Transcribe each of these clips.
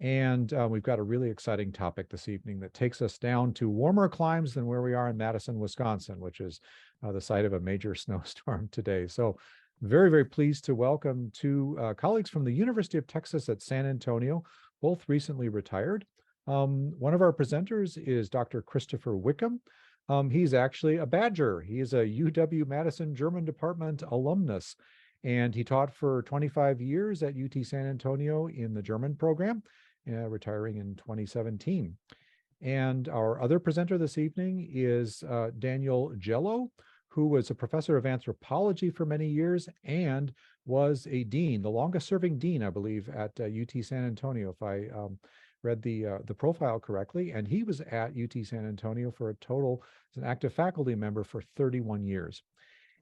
And we've got a really exciting topic this evening that takes us down to warmer climes than where we are in Madison, Wisconsin, which is the site of a major snowstorm today. So very, very pleased to welcome two colleagues from the University of Texas at San Antonio, both recently retired. One of our presenters is Dr. Christopher Wickham. He's actually a Badger. He is a UW-Madison German Department alumnus, and he taught for 25 years at UT San Antonio in the German program, retiring in 2017. And our other presenter this evening is Daniel Jello, who was a professor of anthropology for many years and was a dean, the longest serving dean, I believe, at UT San Antonio, if I read the profile correctly. And he was at UT San Antonio for a total, as an active faculty member, for 31 years.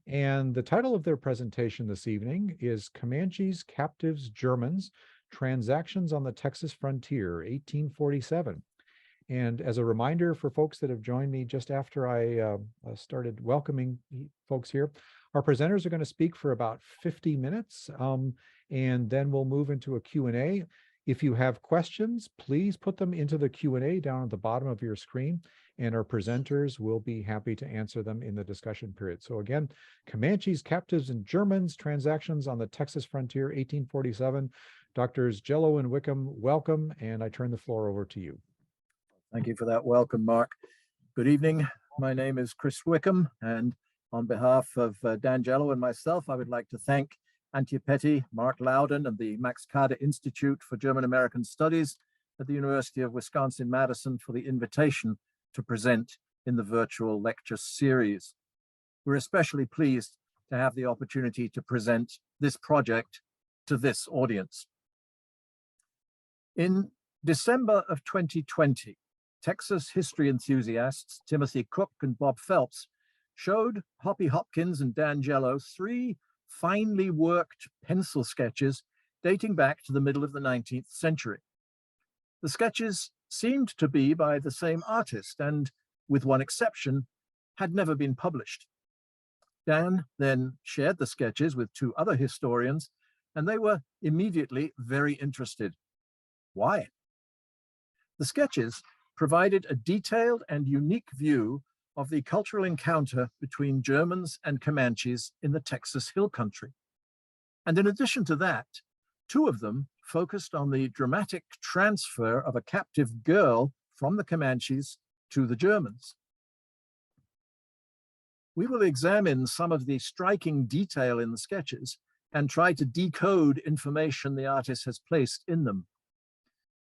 And the title of their presentation this evening is Comanches, Captives, Germans, Transactions on the Texas Frontier, 1847. And as a reminder for folks that have joined me just after I started welcoming folks here, our presenters are going to speak for about 50 minutes, and then we'll move into a Q&A. If you have questions, please put them into the Q&A down at the bottom of your screen, and our presenters will be happy to answer them in the discussion period. So again, Comanches, Captives, and Germans, Transactions on the Texas Frontier, 1847. Doctors Jello and Wickham, welcome, and I turn the floor over to you. Thank you for that welcome, Mark. Good evening. My name is Chris Wickham, and on behalf of Dan Jello and myself, I would like to thank Antje Petty, Mark Loudon, and the Max Kade Institute for German-American Studies at the University of Wisconsin-Madison for the invitation to present in the virtual lecture series. We're especially pleased to have the opportunity to present this project to this audience. In December of 2020, Texas history enthusiasts Timothy Cook and Bob Phelps showed Hoppy Hopkins and Dan Jello 3 finely worked pencil sketches dating back to the middle of the 19th century. The sketches seemed to be by the same artist and, with one exception, had never been published. Dan then shared the sketches with 2 other historians, and they were immediately very interested. Why? The sketches provided a detailed and unique view of the cultural encounter between Germans and Comanches in the Texas Hill Country. And in addition to that, 2 of them focused on the dramatic transfer of a captive girl from the Comanches to the Germans. We will examine some of the striking detail in the sketches and try to decode information the artist has placed in them.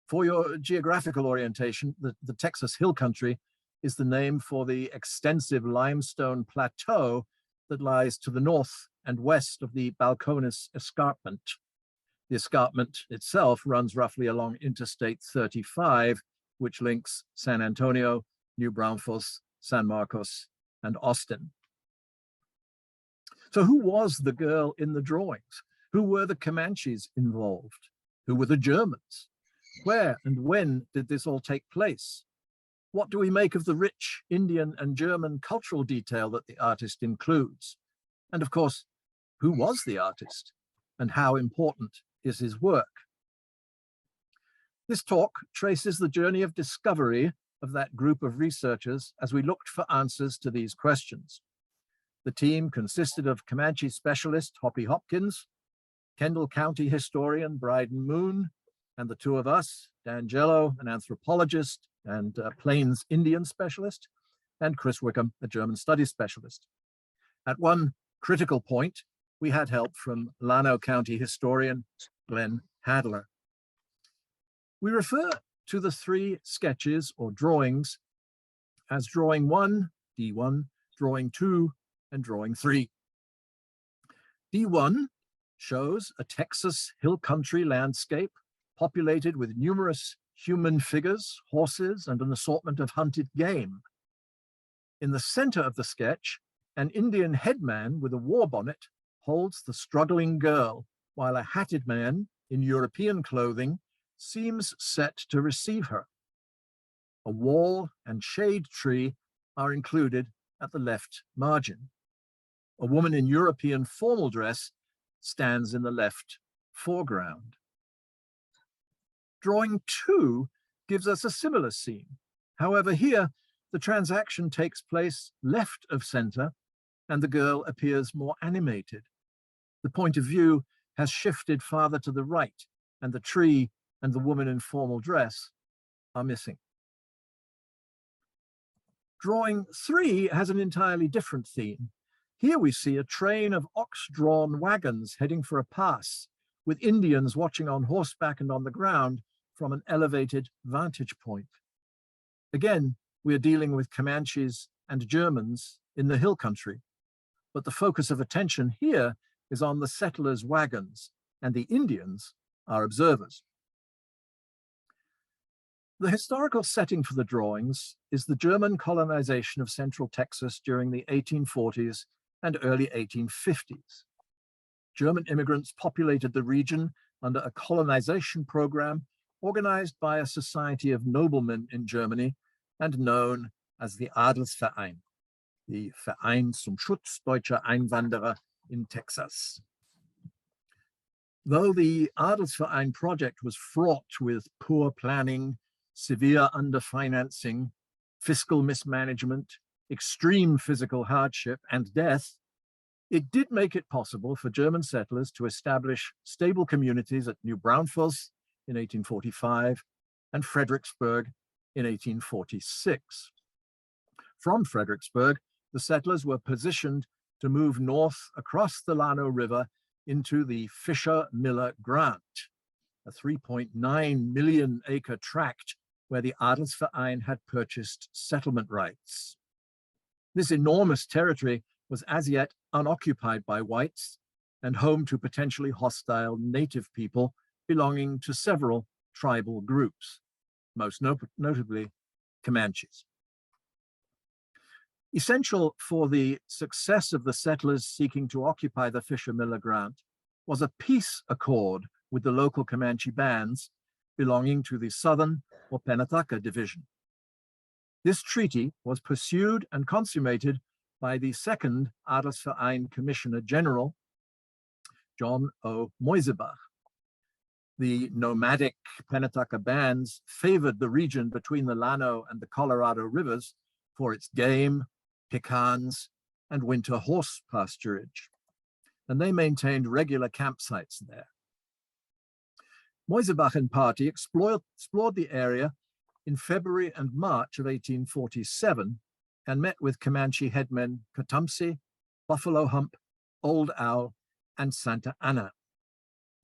For your geographical orientation, the Texas Hill Country is the name for the extensive limestone plateau that lies to the north and west of the Balcones Escarpment. The escarpment itself runs roughly along Interstate 35, which links San Antonio, New Braunfels, San Marcos, and Austin. So who was the girl in the drawings? Who were the Comanches involved? Who were the Germans? Where and when did this all take place? What do we make of the rich Indian and German cultural detail that the artist includes? And of course, who was the artist and how important is his work? This talk traces the journey of discovery of that group of researchers as we looked for answers to these questions. The team consisted of Comanche specialist Hoppy Hopkins, Kendall County historian Bryden Moon, and the 2 of us, Dan Jello, an anthropologist and Plains Indian specialist, and Chris Wickham, a German studies specialist. At one critical point, we had help from Llano County historian Glenn Hadler. We refer to the 3 sketches or drawings as drawing 1, D1, drawing 2, and drawing 3. D1 shows a Texas hill country landscape populated with numerous human figures, horses, and an assortment of hunted game. In the center of the sketch, an Indian headman with a war bonnet holds the struggling girl, while a hatted man in European clothing seems set to receive her. A wall and shade tree are included at the left margin. A woman in European formal dress stands in the left foreground. Drawing 2 gives us a similar scene. However, here, the transaction takes place left of center, and the girl appears more animated. The point of view has shifted farther to the right, and the tree and the woman in formal dress are missing. Drawing 3 has an entirely different theme. Here we see a train of ox-drawn wagons heading for a pass, with Indians watching on horseback and on the ground from an elevated vantage point. Again, we are dealing with Comanches and Germans in the hill country, but the focus of attention here is on the settlers' wagons, and the Indians are observers. The historical setting for the drawings is the German colonization of central Texas during the 1840s and early 1850s. German immigrants populated the region under a colonization program organized by a society of noblemen in Germany and known as the Adelsverein, the Verein zum Schutz deutscher Einwanderer in Texas. Though the Adelsverein project was fraught with poor planning, severe underfinancing, fiscal mismanagement, extreme physical hardship, and death, it did make it possible for German settlers to establish stable communities at New Braunfels in 1845 and Fredericksburg in 1846. From Fredericksburg, the settlers were positioned to move north across the Llano River into the Fisher-Miller Grant, a 3.9 million acre tract where the Adelsverein had purchased settlement rights. This enormous territory was as yet unoccupied by whites and home to potentially hostile native people belonging to several tribal groups, most notably Comanches. Essential for the success of the settlers seeking to occupy the Fisher-Miller Grant was a peace accord with the local Comanche bands belonging to the Southern or Penataka Division. This treaty was pursued and consummated by the second Adelsverein Commissioner General, John O. Moisebach. The nomadic Penataka bands favored the region between the Llano and the Colorado rivers for its game, pecans, and winter horse pasturage, and they maintained regular campsites there. Moisebach and party explored the area in February and March of 1847 and met with Comanche headmen Katumsi, Buffalo Hump, Old Owl, and Santa Ana.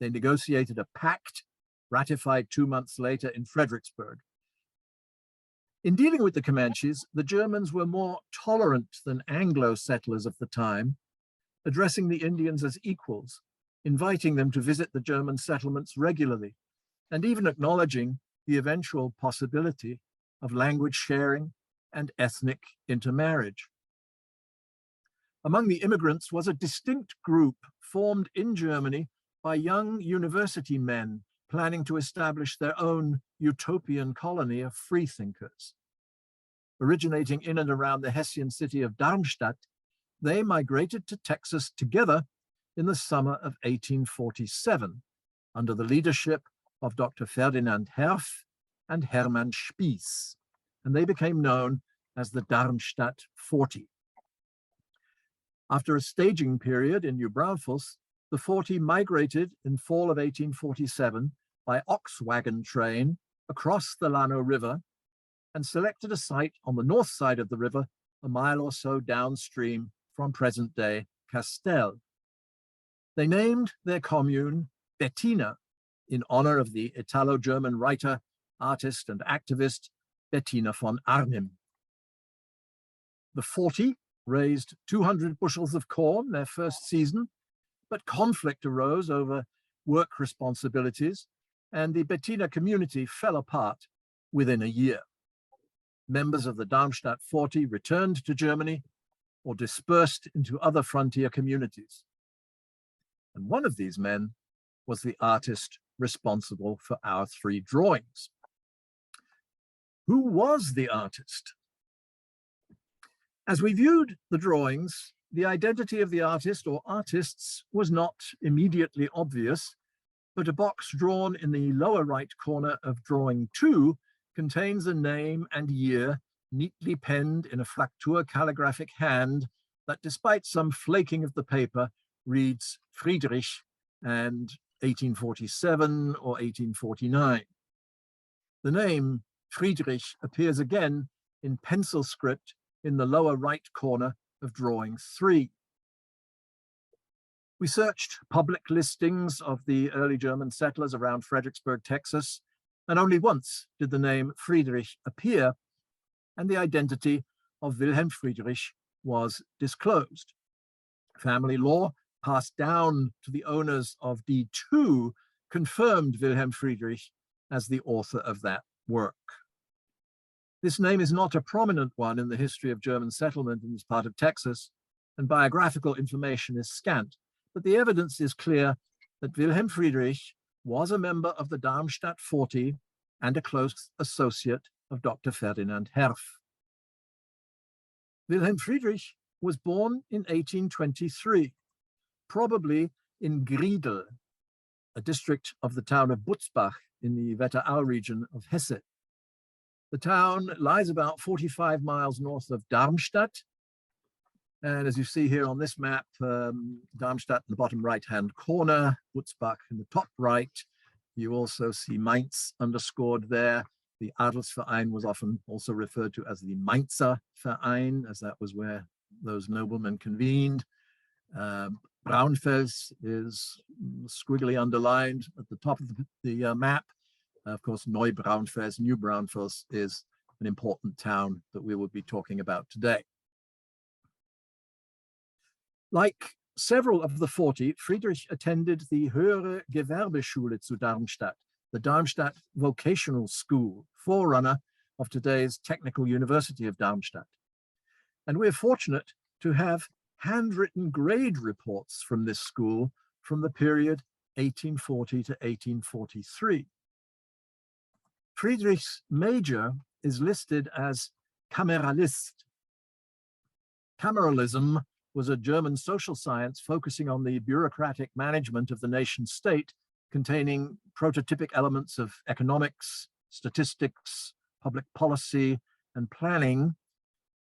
They negotiated a pact ratified 2 months later in Fredericksburg. In dealing with the Comanches, the Germans were more tolerant than Anglo settlers of the time, addressing the Indians as equals, inviting them to visit the German settlements regularly, and even acknowledging the eventual possibility of language sharing and ethnic intermarriage. Among the immigrants was a distinct group formed in Germany by young university men planning to establish their own utopian colony of freethinkers. Originating in and around the Hessian city of Darmstadt, they migrated to Texas together in the summer of 1847 under the leadership of Dr. Ferdinand Heff and Hermann Spieß, and they became known as the Darmstadt 40. After a staging period in New Braunfels, the 40 migrated in fall of 1847 by ox wagon train across the Llano River and selected a site on the north side of the river, a mile or so downstream from present-day Castell. They named their commune Bettina in honor of the Italo-German writer, artist, and activist Bettina von Arnim. The 40 raised 200 bushels of corn their first season, but conflict arose over work responsibilities, and the Bettina community fell apart within a year. Members of the Darmstadt 40 returned to Germany or dispersed into other frontier communities. And one of these men was the artist responsible for our 3 drawings. Who was the artist? As we viewed the drawings, the identity of the artist or artists was not immediately obvious, but a box drawn in the lower right corner of drawing 2 contains a name and year neatly penned in a Fraktur calligraphic hand that, despite some flaking of the paper, reads Friedrich and 1847 or 1849. The name Friedrich appears again in pencil script in the lower right corner of drawing 3. We searched public listings of the early German settlers around Fredericksburg, Texas, and only once did the name Friedrich appear, and the identity of Wilhelm Friedrich was disclosed. Family law passed down to the owners of D2 confirmed Wilhelm Friedrich as the author of that work. This name is not a prominent one in the history of German settlement in this part of Texas, and biographical information is scant, but the evidence is clear that Wilhelm Friedrich was a member of the Darmstadt 40 and a close associate of Dr. Ferdinand Heff. Wilhelm Friedrich was born in 1823, probably in Griedel, a district of the town of Butzbach in the Wetterau region of Hesse. The town lies about 45 miles north of Darmstadt. And as you see here on this map, Darmstadt in the bottom right-hand corner, Butzbach in the top right. You also see Mainz underscored there. The Adelsverein was often also referred to as the Mainzer Verein, as that was where those noblemen convened. Braunfels is squiggly underlined at the top of the map. Of course, Neu-Braunfels, New Braunfels is an important town that we will be talking about today. Like several of the 40, Friedrich attended the Höhere Gewerbeschule zu Darmstadt, the Darmstadt Vocational School, forerunner of today's Technical University of Darmstadt. And we're fortunate to have handwritten grade reports from this school from the period 1840 to 1843. Friedrich's major is listed as Kameralist. Kameralism was a German social science focusing on the bureaucratic management of the nation state, containing prototypic elements of economics, statistics, public policy, and planning,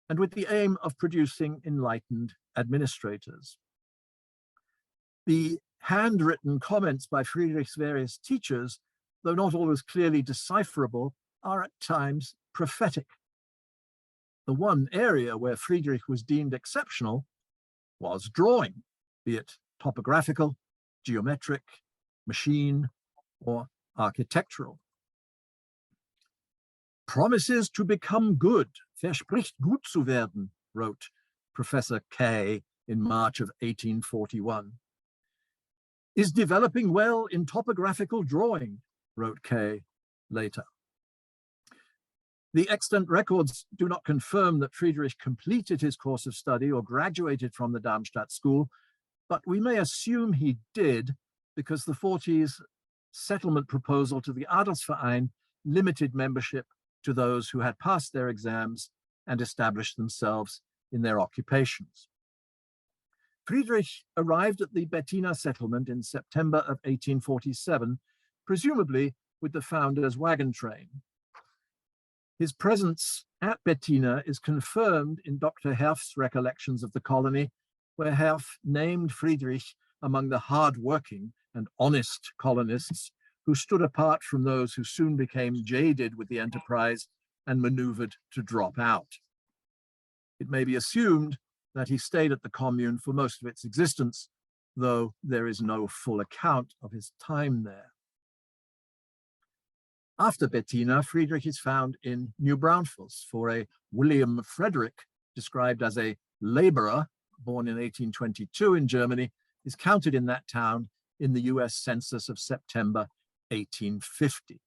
and with the aim of producing enlightened administrators. The handwritten comments by Friedrich's various teachers, though not always clearly decipherable, are at times prophetic. The one area where Friedrich was deemed exceptional was drawing, be it topographical, geometric, machine, or architectural. Promises to become good, verspricht gut zu werden, wrote Professor K in March of 1841. Is developing well in topographical drawing, wrote K later. The extant records do not confirm that Friedrich completed his course of study or graduated from the Darmstadt school, but we may assume he did because the 40s settlement proposal to the Adelsverein limited membership to those who had passed their exams and established themselves in their occupations. Friedrich arrived at the Bettina settlement in September of 1847, presumably with the founder's wagon train. His presence at Bettina is confirmed in Dr. Heff's recollections of the colony, where Heff named Friedrich among the hard-working and honest colonists who stood apart from those who soon became jaded with the enterprise and maneuvered to drop out. It may be assumed that he stayed at the commune for most of its existence, though there is no full account of his time there. After Bettina, Friedrich is found in New Braunfels, for a William Frederick, described as a laborer, born in 1822 in Germany, is counted in that town in the US Census of September 1850.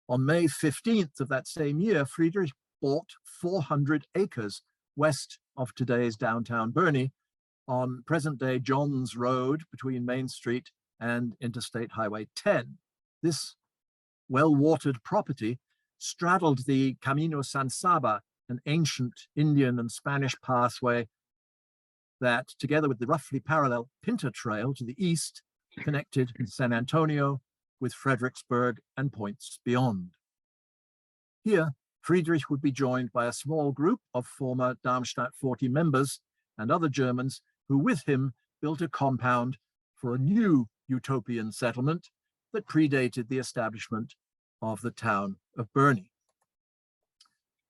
On May 15th of that same year, Friedrich bought 400 acres west of today's downtown Burney on present-day Johns Road between Main Street and Interstate Highway 10. This well-watered property straddled the Camino San Saba, an ancient Indian and Spanish pathway that, together with the roughly parallel Pinta Trail to the east, connected San Antonio with Fredericksburg and points beyond. Here, Friedrich would be joined by a small group of former Darmstadt 40 members and other Germans who with him built a compound for a new utopian settlement that predated the establishment of the town of Burney.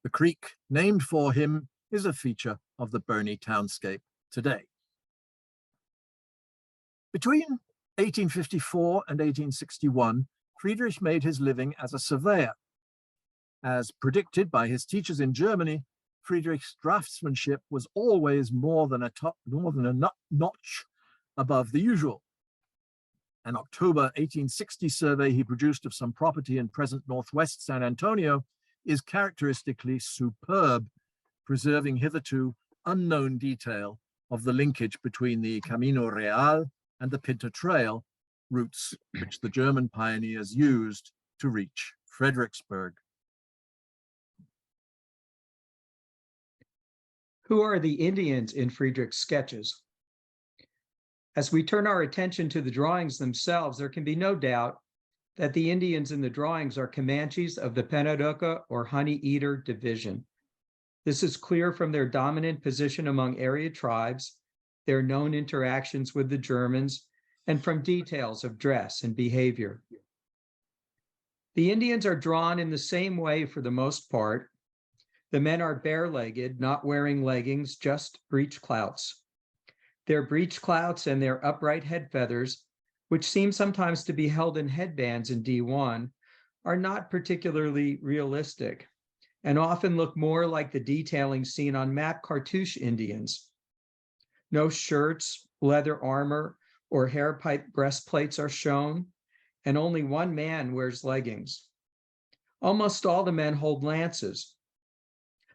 The creek named for him is a feature of the Burney townscape today. Between 1854 and 1861, Friedrich made his living as a surveyor. As predicted by his teachers in Germany, Friedrich's draftsmanship was always more than a notch above the usual. An October 1860 survey he produced of some property in present northwest San Antonio is characteristically superb, preserving hitherto unknown detail of the linkage between the Camino Real and the Pinta Trail, routes which the German pioneers used to reach Fredericksburg. Who are the Indians in Friedrich's sketches? As we turn our attention to the drawings themselves, there can be no doubt that the Indians in the drawings are Comanches of the Penadoka or Honey Eater division. This is clear from their dominant position among area tribes, their known interactions with the Germans, and from details of dress and behavior. The Indians are drawn in the same way for the most part. The men are bare-legged, not wearing leggings, just breech clouts. Their breech clouts and their upright head feathers, which seem sometimes to be held in headbands in D1, are not particularly realistic and often look more like the detailing seen on map cartouche Indians. No shirts, leather armor, or hairpipe breastplates are shown, and only one man wears leggings. Almost all the men hold lances.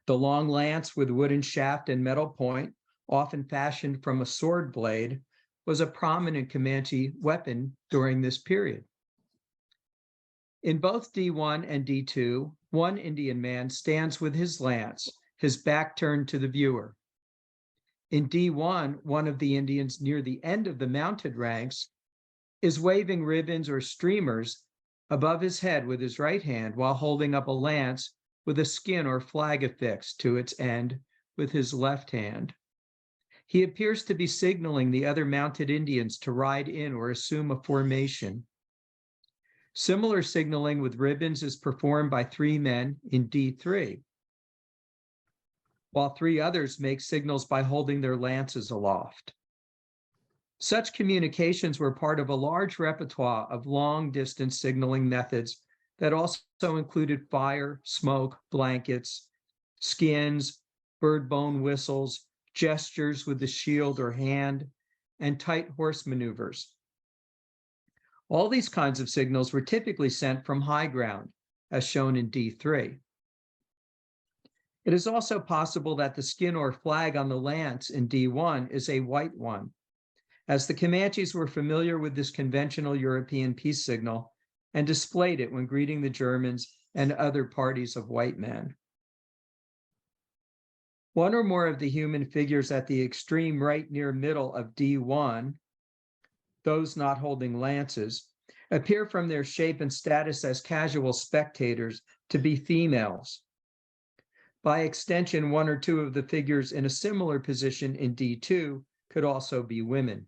The long lance with wooden shaft and metal point, often fashioned from a sword blade, was a prominent Comanche weapon during this period. In both D1 and D2, one Indian man stands with his lance, his back turned to the viewer. In D1, one of the Indians near the end of the mounted ranks is waving ribbons or streamers above his head with his right hand while holding up a lance with a skin or flag affixed to its end with his left hand. He appears to be signaling the other mounted Indians to ride in or assume a formation. Similar signaling with ribbons is performed by 3 men in D3, while 3 others make signals by holding their lances aloft. Such communications were part of a large repertoire of long-distance signaling methods that also included fire, smoke, blankets, skins, bird bone whistles, gestures with the shield or hand, and tight horse maneuvers. All these kinds of signals were typically sent from high ground, as shown in D3. It is also possible that the skin or flag on the lance in D1 is a white one, as the Comanches were familiar with this conventional European peace signal and displayed it when greeting the Germans and other parties of white men. One or more of the human figures at the extreme right near middle of D1, those not holding lances, appear from their shape and status as casual spectators to be females. By extension, 1 or 2 of the figures in a similar position in D2 could also be women.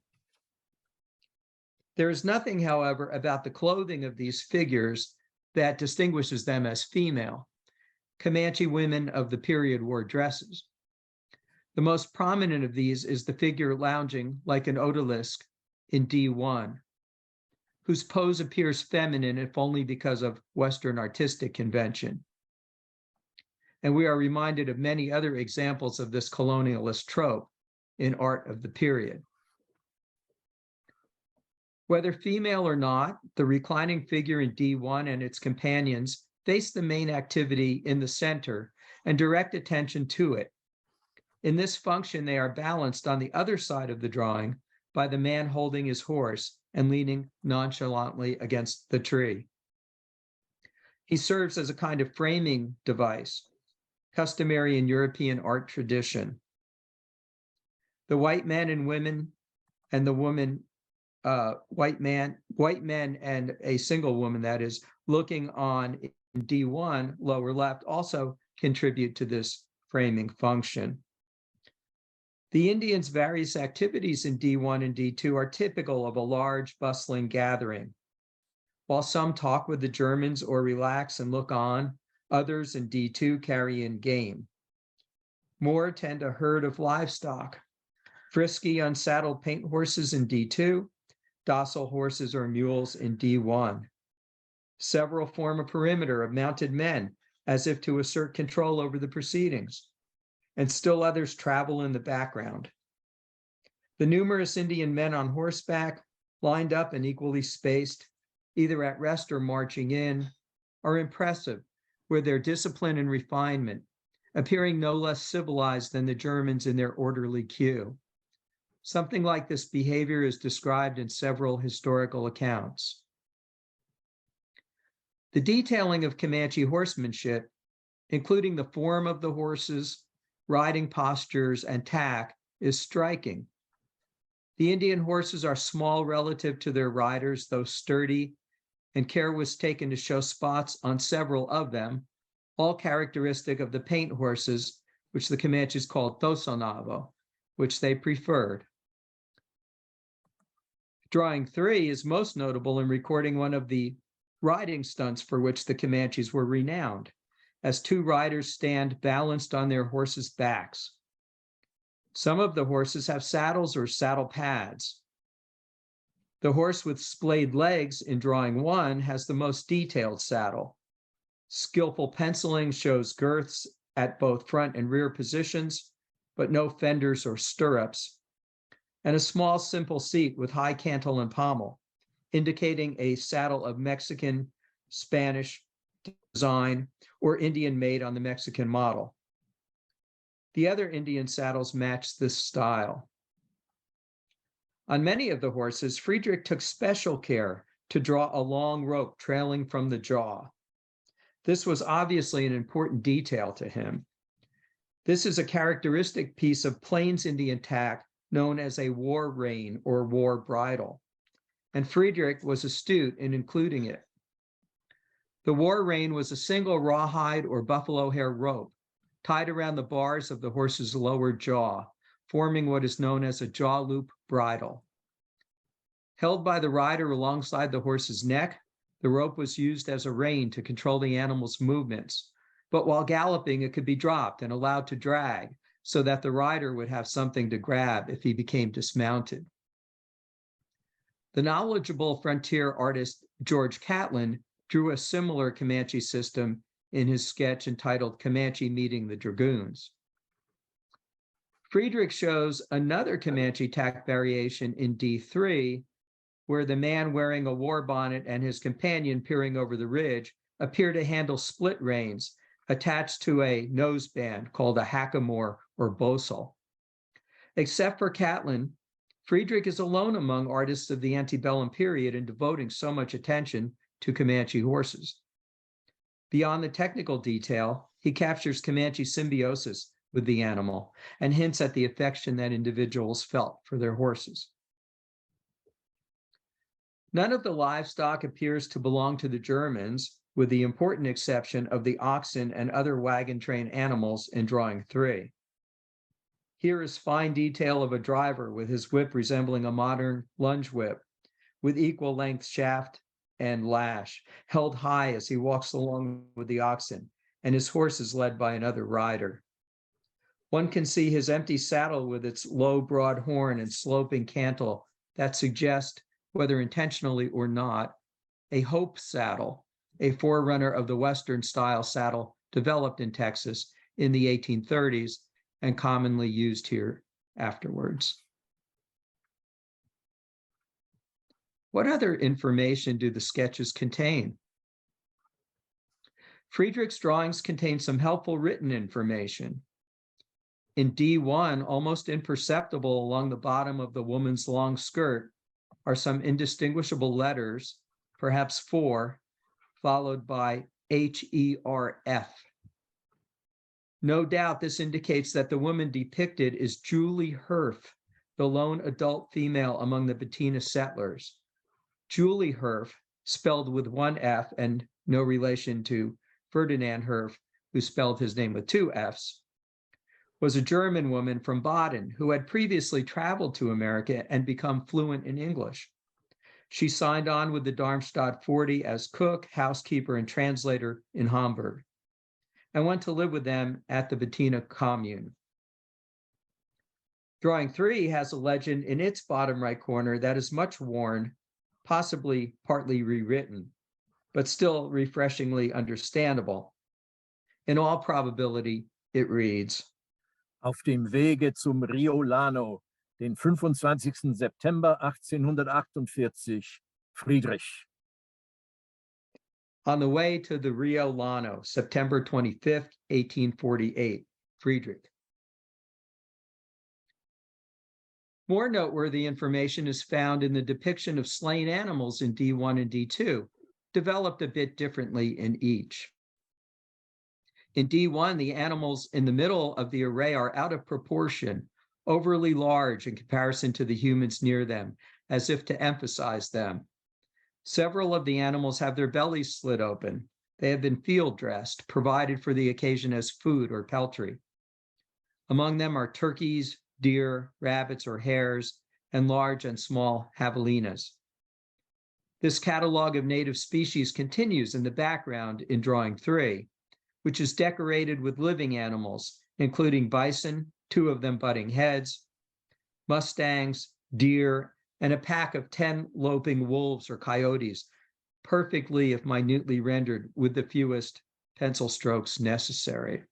There is nothing, however, about the clothing of these figures that distinguishes them as female. Comanche women of the period wore dresses. The most prominent of these is the figure lounging like an odalisque in D1, whose pose appears feminine if only because of Western artistic convention. And we are reminded of many other examples of this colonialist trope in art of the period. Whether female or not, the reclining figure in D1 and its companions face the main activity in the center and direct attention to it. In this function, they are balanced on the other side of the drawing by the man holding his horse and leaning nonchalantly against the tree. He serves as a kind of framing device, customary in European art tradition. The white men and women and the woman white men and a single woman, that is, looking on in D1, lower left, also contribute to this framing function. The Indians' various activities in D1 and D2 are typical of a large, bustling gathering. While some talk with the Germans or relax and look on, others in D2 carry in game. More tend a herd of livestock, frisky, unsaddled paint horses in D2, docile horses or mules in D1. Several form a perimeter of mounted men as if to assert control over the proceedings, and still others travel in the background. The numerous Indian men on horseback, lined up and equally spaced, either at rest or marching in, are impressive with their discipline and refinement, appearing no less civilized than the Germans in their orderly queue. Something like this behavior is described in several historical accounts. The detailing of Comanche horsemanship, including the form of the horses, riding postures, and tack, is striking. The Indian horses are small relative to their riders, though sturdy, and care was taken to show spots on several of them, all characteristic of the paint horses, which the Comanches called tosonavo, which they preferred. Drawing 3 is most notable in recording one of the riding stunts for which the Comanches were renowned, as 2 riders stand balanced on their horses' backs. Some of the horses have saddles or saddle pads. The horse with splayed legs in drawing 1 has the most detailed saddle. Skillful penciling shows girths at both front and rear positions, but no fenders or stirrups, and a small, simple seat with high cantle and pommel, indicating a saddle of Mexican, Spanish design, or Indian made on the Mexican model. The other Indian saddles match this style. On many of the horses, Friedrich took special care to draw a long rope trailing from the jaw. This was obviously an important detail to him. This is a characteristic piece of Plains Indian tack known as a war rein or war bridle, and Friedrich was astute in including it. The war rein was a single rawhide or buffalo hair rope tied around the bars of the horse's lower jaw, forming what is known as a jaw loop bridle. Held by the rider alongside the horse's neck, the rope was used as a rein to control the animal's movements, but while galloping, it could be dropped and allowed to drag so that the rider would have something to grab if he became dismounted. The knowledgeable frontier artist George Catlin drew a similar Comanche system in his sketch entitled Comanche Meeting the Dragoons. Friedrich shows another Comanche tack variation in D3, where the man wearing a war bonnet and his companion peering over the ridge appear to handle split reins attached to a noseband called a hackamore or bosal. Except for Catlin, Friedrich is alone among artists of the antebellum period in devoting so much attention to Comanche horses. Beyond the technical detail, he captures Comanche symbiosis with the animal and hints at the affection that individuals felt for their horses. None of the livestock appears to belong to the Germans, with the important exception of the oxen and other wagon train animals in drawing 3. Here is fine detail of a driver with his whip resembling a modern lunge whip, with equal length shaft and lash, held high as he walks along with the oxen, and his horse is led by another rider. One can see his empty saddle with its low, broad horn and sloping cantle that suggest, whether intentionally or not, a hope saddle, a forerunner of the Western-style saddle developed in Texas in the 1830s and commonly used here afterwards. What other information do the sketches contain? Friedrich's drawings contain some helpful written information. In D1, almost imperceptible along the bottom of the woman's long skirt, are some indistinguishable letters, perhaps 4, followed by HERF. No doubt this indicates that the woman depicted is Julie Herf, the lone adult female among the Bettina settlers. Julie Herf, spelled with one F and no relation to Ferdinand Herf, who spelled his name with two Fs, was a German woman from Baden who had previously traveled to America and become fluent in English. She signed on with the Darmstadt 40 as cook, housekeeper, and translator in Hamburg, and went to live with them at the Bettina commune. Drawing 3 has a legend in its bottom right corner that is much worn, possibly partly rewritten, but still refreshingly understandable. In all probability, it reads, Auf dem Wege zum Rio Lano, den 25. September 1848, Friedrich. On the way to the Rio Lano, September 25th, 1848, Friedrich. More noteworthy information is found in the depiction of slain animals in D1 and D2, developed a bit differently in each. In D1, the animals in the middle of the array are out of proportion, overly large in comparison to the humans near them, as if to emphasize them. Several of the animals have their bellies slit open. They have been field dressed, provided for the occasion as food or peltry. Among them are turkeys, deer, rabbits or hares, and large and small javelinas. This catalog of native species continues in the background in drawing 3, which is decorated with living animals, including bison, 2 of them butting heads, mustangs, deer, and a pack of 10 loping wolves or coyotes, perfectly, if minutely rendered, with the fewest pencil strokes necessary.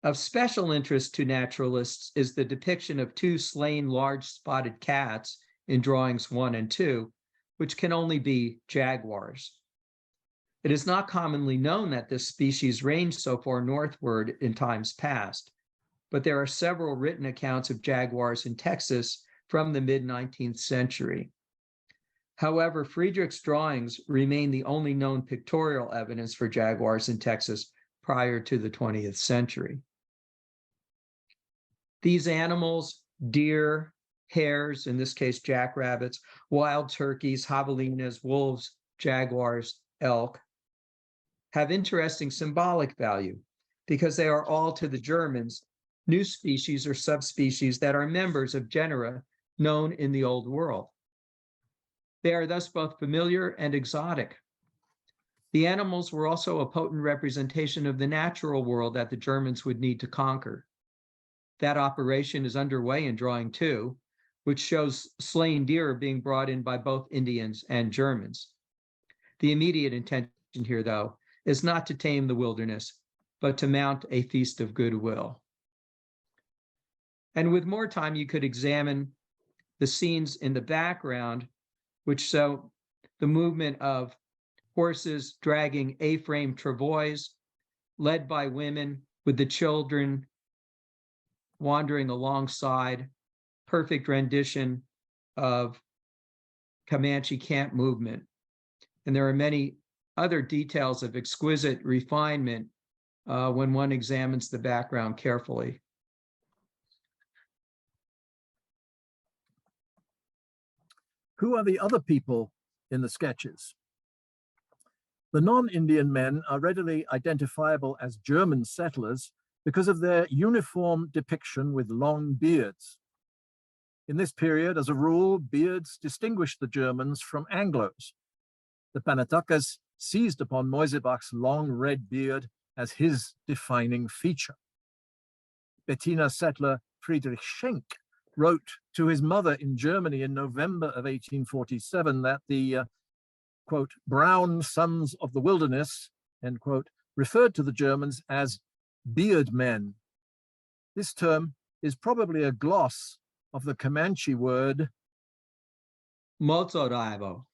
Of special interest to naturalists is the depiction of 2 slain large spotted cats in drawings 1 and 2, which can only be jaguars. It is not commonly known that this species ranged so far northward in times past, but there are several written accounts of jaguars in Texas from the mid-19th century. However, Friedrich's drawings remain the only known pictorial evidence for jaguars in Texas prior to the 20th century. These animals, deer, hares, in this case jackrabbits, wild turkeys, javelinas, wolves, jaguars, elk, have interesting symbolic value because they are all, to the Germans, new species or subspecies that are members of genera known in the Old World. They are thus both familiar and exotic. The animals were also a potent representation of the natural world that the Germans would need to conquer. That operation is underway in drawing 2, which shows slain deer being brought in by both Indians and Germans. The immediate intention here, though, is not to tame the wilderness, but to mount a feast of goodwill. And with more time, you could examine the scenes in the background, which show the movement of horses dragging A-frame travois, led by women with the children wandering alongside, perfect rendition of Comanche camp movement. And there are many other details of exquisite refinement when one examines the background carefully. Who are the other people in the sketches? The non-Indian men are readily identifiable as German settlers because of their uniform depiction with long beards. In this period, as a rule, beards distinguished the Germans from Anglos. The Panatakas seized upon Moisebach's long red beard as his defining feature. Bettina settler Friedrich Schenk wrote to his mother in Germany in November of 1847 that the, quote, brown sons of the wilderness, end quote, referred to the Germans as beard men. This term is probably a gloss of the Comanche word Mozoraibo,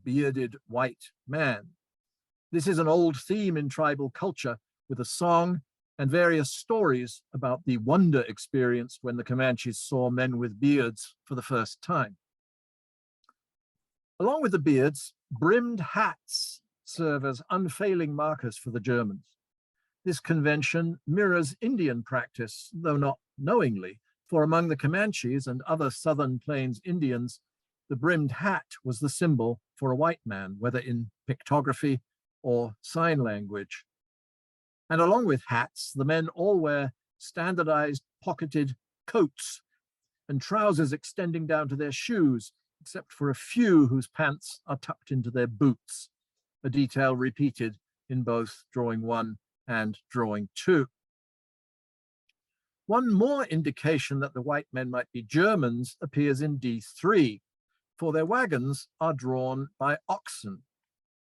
bearded white man. This is an old theme in tribal culture with a song and various stories about the wonder experienced when the Comanches saw men with beards for the first time. Along with the beards, brimmed hats serve as unfailing markers for the Germans. This convention mirrors Indian practice, though not knowingly, for among the Comanches and other Southern Plains Indians, the brimmed hat was the symbol for a white man, whether in pictography or sign language. And along with hats, the men all wear standardized pocketed coats and trousers extending down to their shoes, except for a few whose pants are tucked into their boots, a detail repeated in both drawing 1 and drawing 2. One more indication that the white men might be Germans appears in D3, for their wagons are drawn by oxen.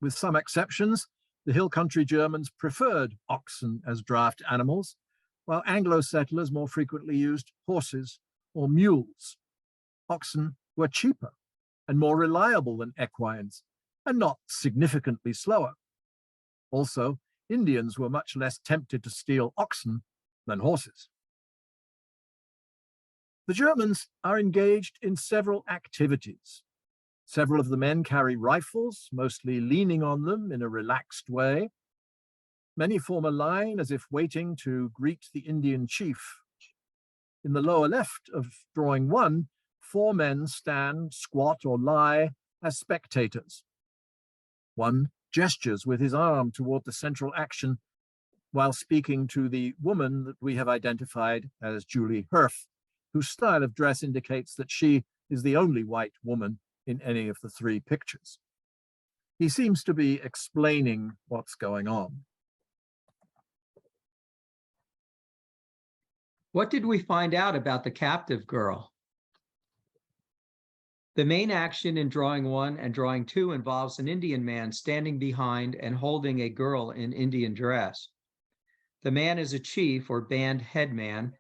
With some exceptions, the hill country Germans preferred oxen as draft animals, while Anglo settlers more frequently used horses or mules. Oxen were cheaper and more reliable than equines, and not significantly slower. Also, Indians were much less tempted to steal oxen than horses. The Germans are engaged in several activities. Several of the men carry rifles, mostly leaning on them in a relaxed way. Many form a line as if waiting to greet the Indian chief. In the lower left of drawing 1, 4 men stand, squat, or lie as spectators. One gestures with his arm toward the central action while speaking to the woman that we have identified as Julie Heff, whose style of dress indicates that she is the only white woman in any of the 3 pictures. He seems to be explaining what's going on. What did we find out about the captive girl? The main action in drawing 1 and drawing 2 involves an Indian man standing behind and holding a girl in Indian dress. The man is a chief or band headman,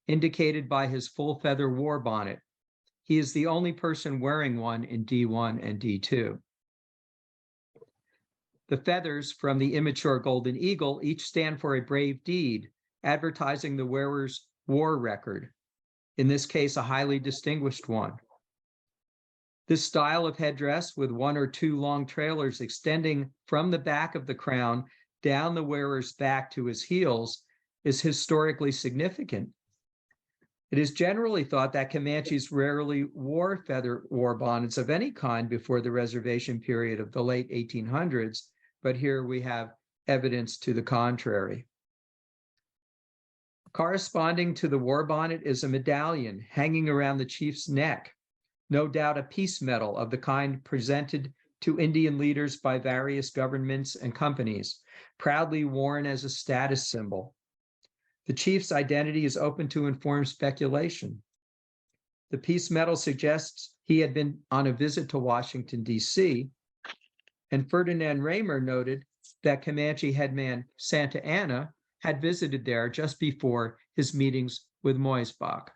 indicated by his full feather war bonnet. He is the only person wearing one in D1 and D2. The feathers from the immature golden eagle each stand for a brave deed, advertising the wearer's war record, in this case, a highly distinguished one. This style of headdress, with 1 or 2 long trailers extending from the back of the crown down the wearer's back to his heels, is historically significant. It is generally thought that Comanches rarely wore feather war bonnets of any kind before the reservation period of the late 1800s, but here we have evidence to the contrary. Corresponding to the war bonnet is a medallion hanging around the chief's neck, no doubt a peace medal of the kind presented to Indian leaders by various governments and companies, proudly worn as a status symbol. The chief's identity is open to informed speculation. The peace medal suggests he had been on a visit to Washington, D.C., and Ferdinand Lindheimer noted that Comanche headman Santa Anna had visited there just before his meetings with Horseback.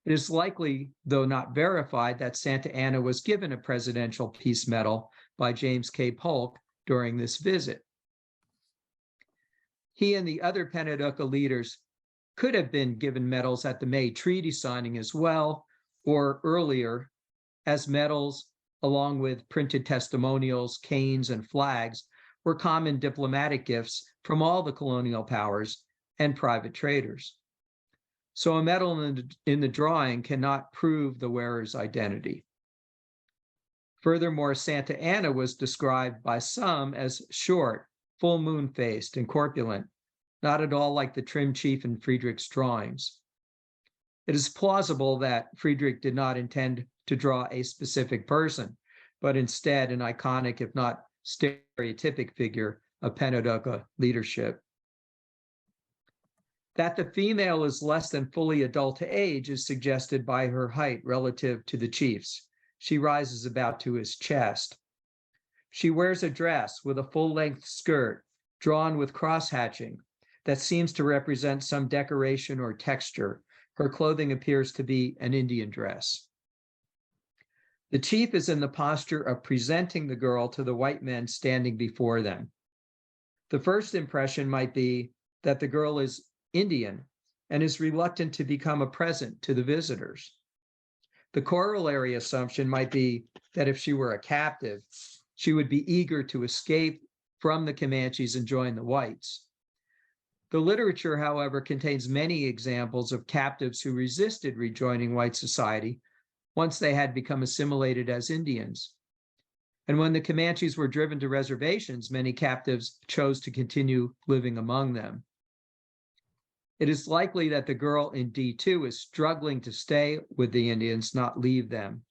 It is likely, though not verified, that Santa Anna was given a presidential peace medal by James K. Polk during this visit. He and the other Penaduka leaders could have been given medals at the May Treaty signing as well, or earlier, as medals, along with printed testimonials, canes, and flags, were common diplomatic gifts from all the colonial powers and private traders. So a medal in the drawing cannot prove the wearer's identity. Furthermore, Santa Anna was described by some as short, full moon-faced, and corpulent, not at all like the trim chief in Friedrich's drawings. It is plausible that Friedrich did not intend to draw a specific person, but instead an iconic, if not stereotypic figure of Penaduka leadership. That the female is less than fully adult to age is suggested by her height relative to the chief's. She rises about to his chest. She wears a dress with a full-length skirt drawn with cross-hatching that seems to represent some decoration or texture. Her clothing appears to be an Indian dress. The chief is in the posture of presenting the girl to the white men standing before them. The first impression might be that the girl is Indian and is reluctant to become a present to the visitors. The corollary assumption might be that if she were a captive, she would be eager to escape from the Comanches and join the whites. The literature, however, contains many examples of captives who resisted rejoining white society once they had become assimilated as Indians. And when the Comanches were driven to reservations, many captives chose to continue living among them. It is likely that the girl in D2 is struggling to stay with the Indians, not leave them.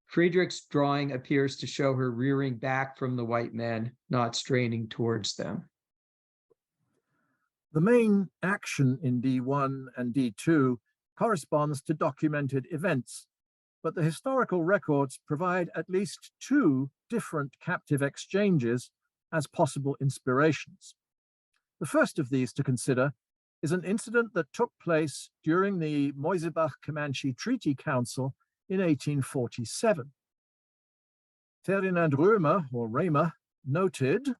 Friedrich's drawing appears to show her rearing back from the white men, not straining towards them. The main action in D1 and D2 corresponds to documented events, but the historical records provide at least two different captive exchanges as possible inspirations. The first of these to consider is an incident that took place during the Moisebach-Comanche Treaty Council in 1847. Ferdinand Römer noted,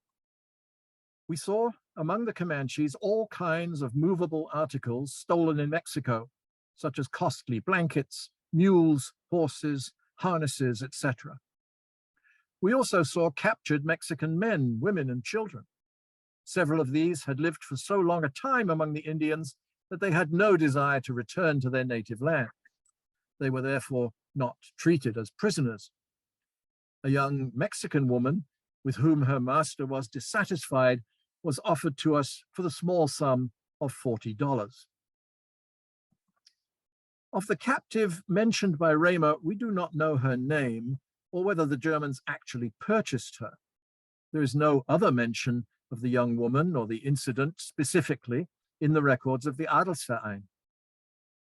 "We saw among the Comanches all kinds of movable articles stolen in Mexico, such as costly blankets, mules, horses, harnesses, etc. We also saw captured Mexican men, women, and children. Several of these had lived for so long a time among the Indians that they had no desire to return to their native land. They were therefore not treated as prisoners. A young Mexican woman with whom her master was dissatisfied was offered to us for the small sum of $40. Of the captive mentioned by Raymer, we do not know her name or whether the Germans actually purchased her. There is no other mention of the young woman or the incident specifically in the records of the Adelsverein.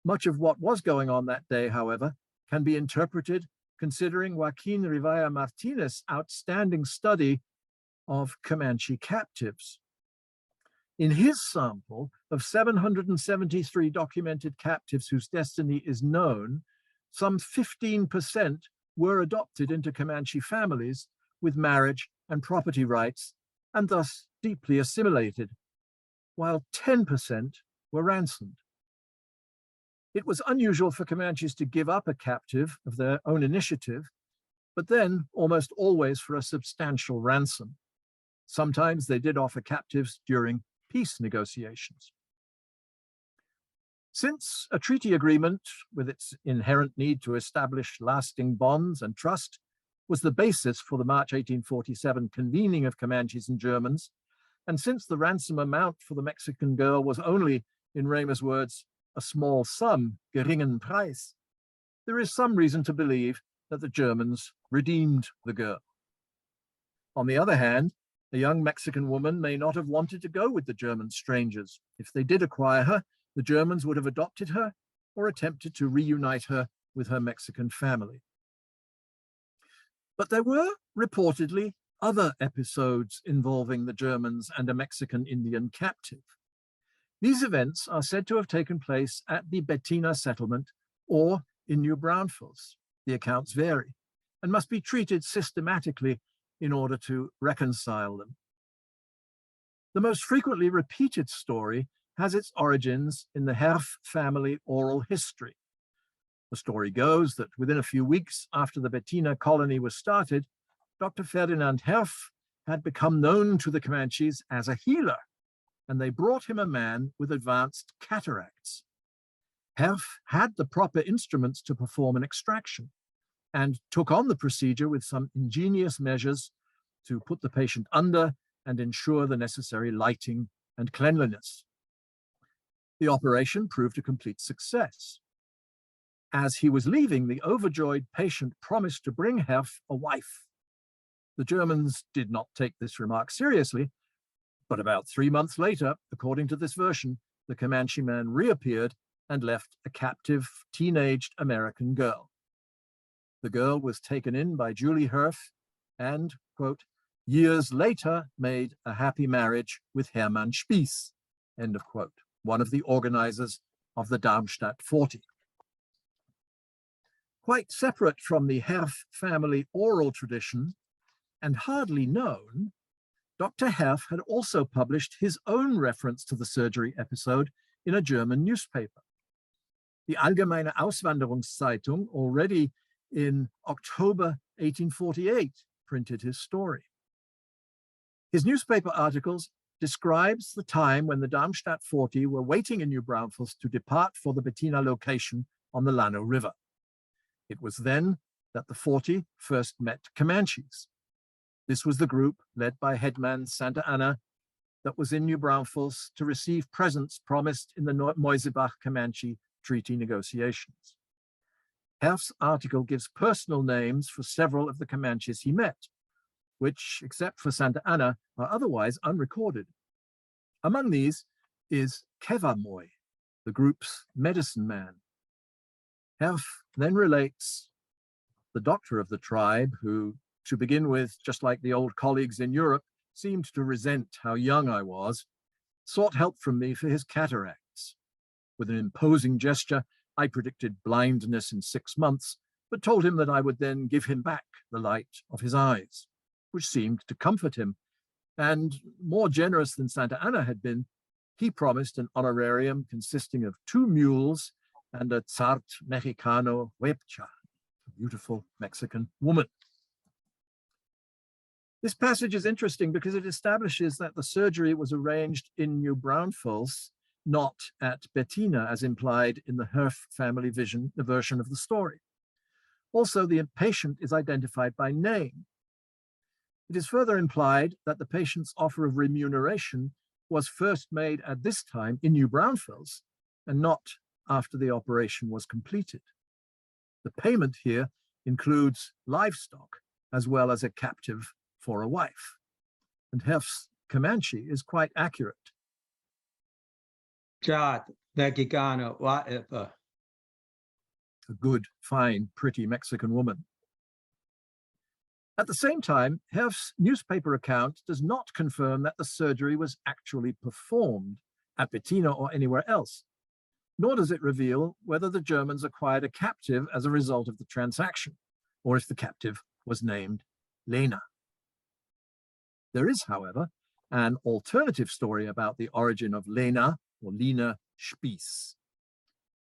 Much of what was going on that day, however, can be interpreted considering Joaquin Rivera Martinez's outstanding study of Comanche captives. In his sample of 773 documented captives whose destiny is known, some 15% were adopted into Comanche families with marriage and property rights, and thus deeply assimilated, while 10% were ransomed. It was unusual for Comanches to give up a captive of their own initiative, but then almost always for a substantial ransom. Sometimes they did offer captives during peace negotiations. Since a treaty agreement, with its inherent need to establish lasting bonds and trust, was the basis for the March 1847 convening of Comanches and Germans, and since the ransom amount for the Mexican girl was only, in Raymer's words, a small sum, geringen Preis, there is some reason to believe that the Germans redeemed the girl. On the other hand, a young Mexican woman may not have wanted to go with the German strangers. If they did acquire her, the Germans would have adopted her or attempted to reunite her with her Mexican family. But there were reportedly other episodes involving the Germans and a Mexican Indian captive. These events are said to have taken place at the Bettina settlement or in New Braunfels. The accounts vary and must be treated systematically in order to reconcile them. The most frequently repeated story has its origins in the Heff family oral history. The story goes that within a few weeks after the Bettina colony was started, Dr. Ferdinand Heff had become known to the Comanches as a healer, and they brought him a man with advanced cataracts. Heff had the proper instruments to perform an extraction and took on the procedure with some ingenious measures to put the patient under and ensure the necessary lighting and cleanliness. The operation proved a complete success. As he was leaving, the overjoyed patient promised to bring Heff a wife. The Germans did not take this remark seriously, but about 3 months later, according to this version, the Comanche man reappeared and left a captive, teenaged American girl. The girl was taken in by Julie Heff and, quote, years later made a happy marriage with Hermann Spieß, end of quote, one of the organizers of the Darmstadt 40. Quite separate from the Heff family oral tradition and hardly known, Dr. Heff had also published his own reference to the surgery episode in a German newspaper. The Allgemeine Auswanderungszeitung, already in October 1848, printed his story. His newspaper articles describes the time when the Darmstadt 40 were waiting in New Braunfels to depart for the Bettina location on the Llano River. It was then that the 40 first met Comanches. This was the group led by headman Santa Anna that was in New Braunfels to receive presents promised in the Moisebach-Comanche treaty negotiations. Heff's article gives personal names for several of the Comanches he met, which, except for Santa Anna, are otherwise unrecorded. Among these is Kevamoy, the group's medicine man. Heff then relates the doctor of the tribe, who, to begin with, just like the old colleagues in Europe, seemed to resent how young I was, sought help from me for his cataracts. With an imposing gesture, I predicted blindness in 6 months, but told him that I would then give him back the light of his eyes, which seemed to comfort him. And more generous than Santa Anna had been, he promised an honorarium consisting of 2 mules and a Zart Mexicano Huepcha, a beautiful Mexican woman. This passage is interesting because it establishes that the surgery was arranged in New Braunfels, not at Bettina, as implied in the Heff family version of the story. Also, the patient is identified by name. It is further implied that the patient's offer of remuneration was first made at this time in New Braunfels and not after the operation was completed. The payment here includes livestock as well as a captive for a wife. And Heff's Comanche is quite accurate. Jat, Mexicano, whatever. A good, fine, pretty Mexican woman. At the same time, Heff's newspaper account does not confirm that the surgery was actually performed at Bettina or anywhere else, nor does it reveal whether the Germans acquired a captive as a result of the transaction, or if the captive was named Lena. There is, however, an alternative story about the origin of Lena, or Lena Shps.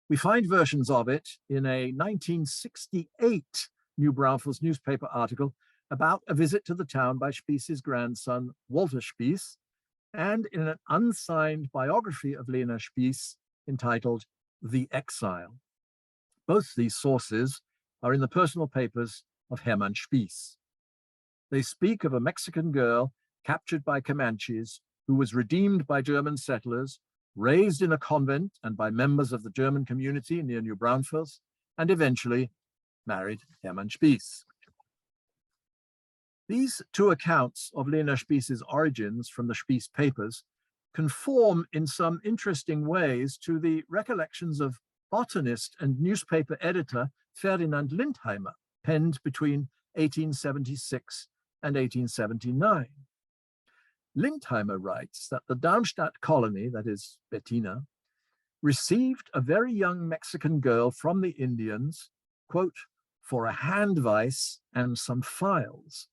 We find versions of it in a 1968 New Braunfels newspaper article about a visit to the town by Spieß's grandson, Walter Spieß, and in an unsigned biography of Lena Shps entitled The Exile. Both these sources are in the personal papers of Hermann Spieß. They speak of a Mexican girl captured by Comanches who was redeemed by German settlers, raised in a convent and by members of the German community near New Braunfels, and eventually married Hermann Spieß. These 2 accounts of Lena Spieß's origins from the Spieß papers conform in some interesting ways to the recollections of botanist and newspaper editor Ferdinand Lindheimer, penned between 1876 and 1879. Lindheimer writes that the Darmstadt colony, that is Bettina, received a very young Mexican girl from the Indians, quote, for a hand vice and some files.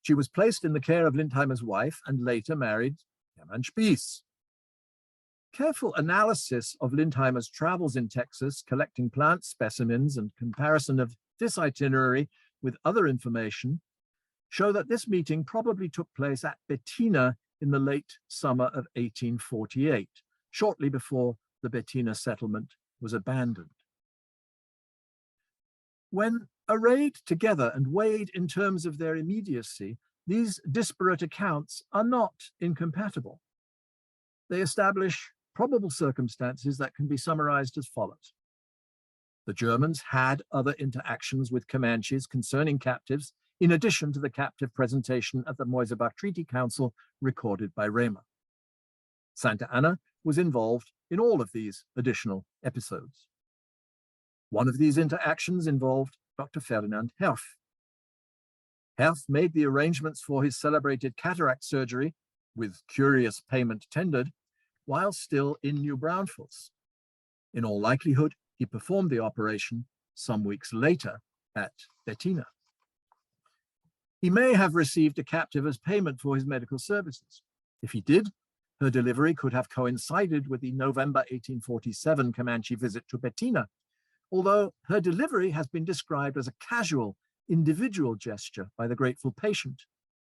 She was placed in the care of Lindheimer's wife and later married Hermann Spieß. Careful analysis of Lindheimer's travels in Texas, collecting plant specimens and comparison of this itinerary with other information, show that this meeting probably took place at Bettina in the late summer of 1848, shortly before the Bettina settlement was abandoned. When arrayed together and weighed in terms of their immediacy, these disparate accounts are not incompatible. They establish probable circumstances that can be summarized as follows. The Germans had other interactions with Comanches concerning captives, in addition to the captive presentation at the Moisebach Treaty Council recorded by Rehmer. Santa Anna was involved in all of these additional episodes. One of these interactions involved Dr. Ferdinand Heff. Heff made the arrangements for his celebrated cataract surgery, with curious payment tendered, while still in New Braunfels. In all likelihood, he performed the operation some weeks later at Bettina. He may have received a captive as payment for his medical services. If he did, her delivery could have coincided with the November 1847 Comanche visit to Bettina, although her delivery has been described as a casual, individual gesture by the grateful patient,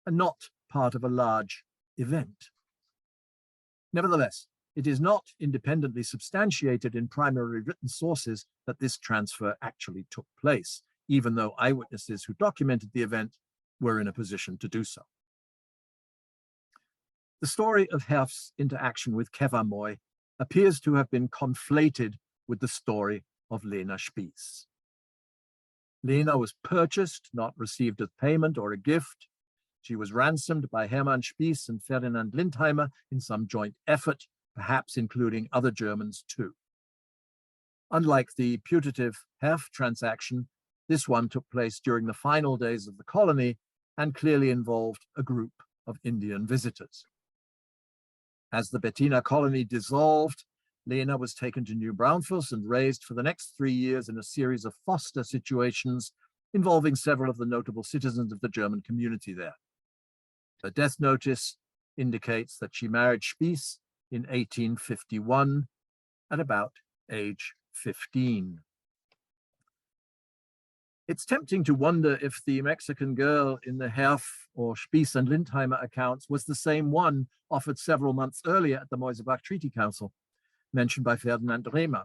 and not part of a large event. Nevertheless, it is not independently substantiated in primary written sources that this transfer actually took place, even though eyewitnesses who documented the event were in a position to do so. The story of Heff's interaction with Kevamoy appears to have been conflated with the story of Lena Shps. Lena was purchased, not received as payment or a gift. She was ransomed by Hermann Spieß and Ferdinand Lindheimer in some joint effort, perhaps including other Germans too. Unlike the putative Heff transaction, this one took place during the final days of the colony and clearly involved a group of Indian visitors. As the Bettina colony dissolved, Lena was taken to New Braunfels and raised for the next 3 years in a series of foster situations involving several of the notable citizens of the German community there. Her death notice indicates that she married Spieß in 1851 at about age 15. It's tempting to wonder if the Mexican girl in the Heff or Spieß and Lindheimer accounts was the same one offered several months earlier at the Moisebach Treaty Council, mentioned by Ferdinand Lindheimer.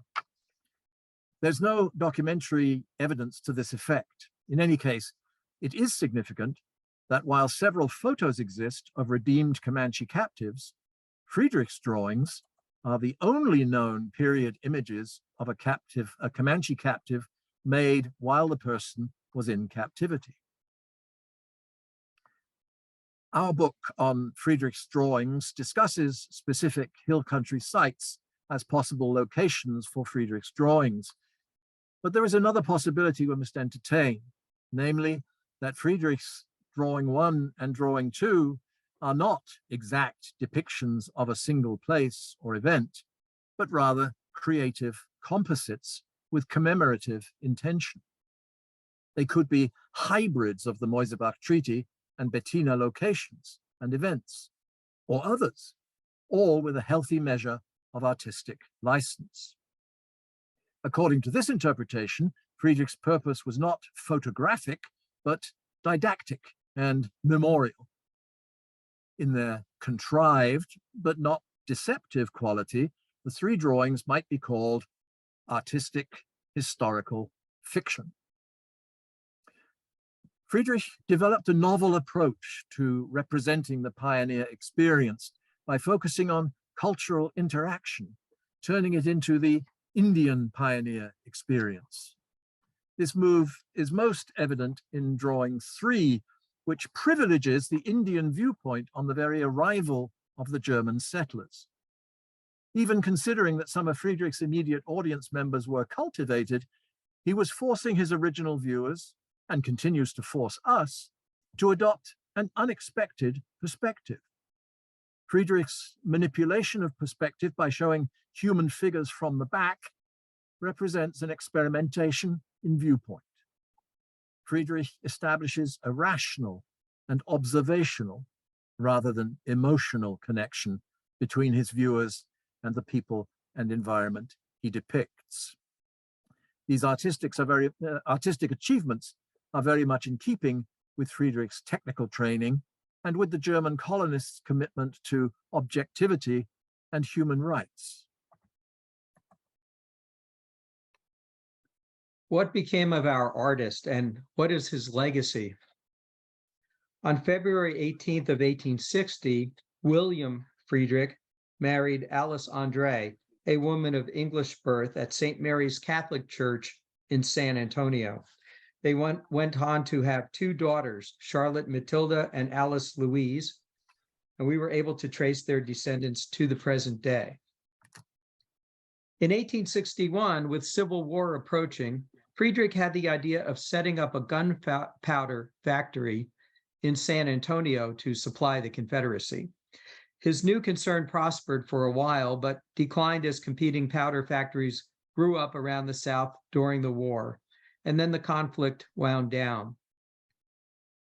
There's no documentary evidence to this effect. In any case, it is significant that while several photos exist of redeemed Comanche captives, Friedrich's drawings are the only known period images of a Comanche captive made while the person was in captivity. Our book on Friedrich's drawings discusses specific hill country sites as possible locations for Friedrich's drawings. But there is another possibility we must entertain, namely that Friedrich's drawing 1 and drawing 2 are not exact depictions of a single place or event, but rather creative composites with commemorative intention. They could be hybrids of the Moisebach Treaty and Bettina locations and events, or others, all with a healthy measure of artistic license. According to this interpretation, Friedrich's purpose was not photographic, but didactic and memorial. In their contrived, but not deceptive quality, the 3 drawings might be called artistic historical fiction. Friedrich developed a novel approach to representing the pioneer experience by focusing on cultural interaction, turning it into the Indian pioneer experience. This move is most evident in drawing 3, which privileges the Indian viewpoint on the very arrival of the German settlers. Even considering that some of Friedrich's immediate audience members were cultivated, he was forcing his original viewers, and continues to force us, to adopt an unexpected perspective. Friedrich's manipulation of perspective by showing human figures from the back represents an experimentation in viewpoint. Friedrich establishes a rational and observational rather than emotional connection between his viewers and the people and environment he depicts. These artistic achievements are very much in keeping with Friedrich's technical training and with the German colonists' commitment to objectivity and human rights. What became of our artist and what is his legacy? On February 18th of 1860, William Friedrich married Alice Andre, a woman of English birth at St. Mary's Catholic Church in San Antonio. They went on to have 2 daughters, Charlotte Matilda and Alice Louise, and we were able to trace their descendants to the present day. In 1861, with Civil War approaching, Friedrich had the idea of setting up a gunpowder factory in San Antonio to supply the Confederacy. His new concern prospered for a while, but declined as competing powder factories grew up around the South during the war, and then the conflict wound down.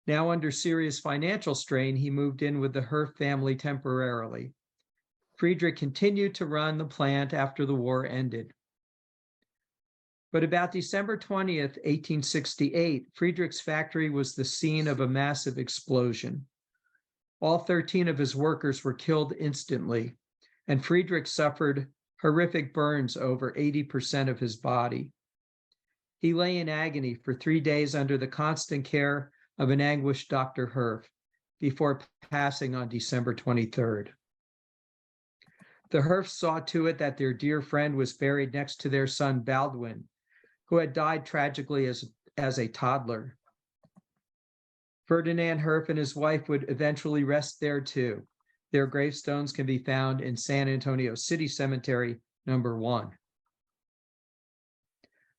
Now under serious financial strain, he moved in with the Heff family temporarily. Friedrich continued to run the plant after the war ended. But about December 20th, 1868, Friedrich's factory was the scene of a massive explosion. All 13 of his workers were killed instantly, and Friedrich suffered horrific burns over 80% of his body. He lay in agony for 3 days under the constant care of an anguished Dr. Heff before passing on December 23rd. The Heffs saw to it that their dear friend was buried next to their son Baldwin, who had died tragically as a toddler. Ferdinand Heff and his wife would eventually rest there too. Their gravestones can be found in San Antonio City Cemetery, number 1.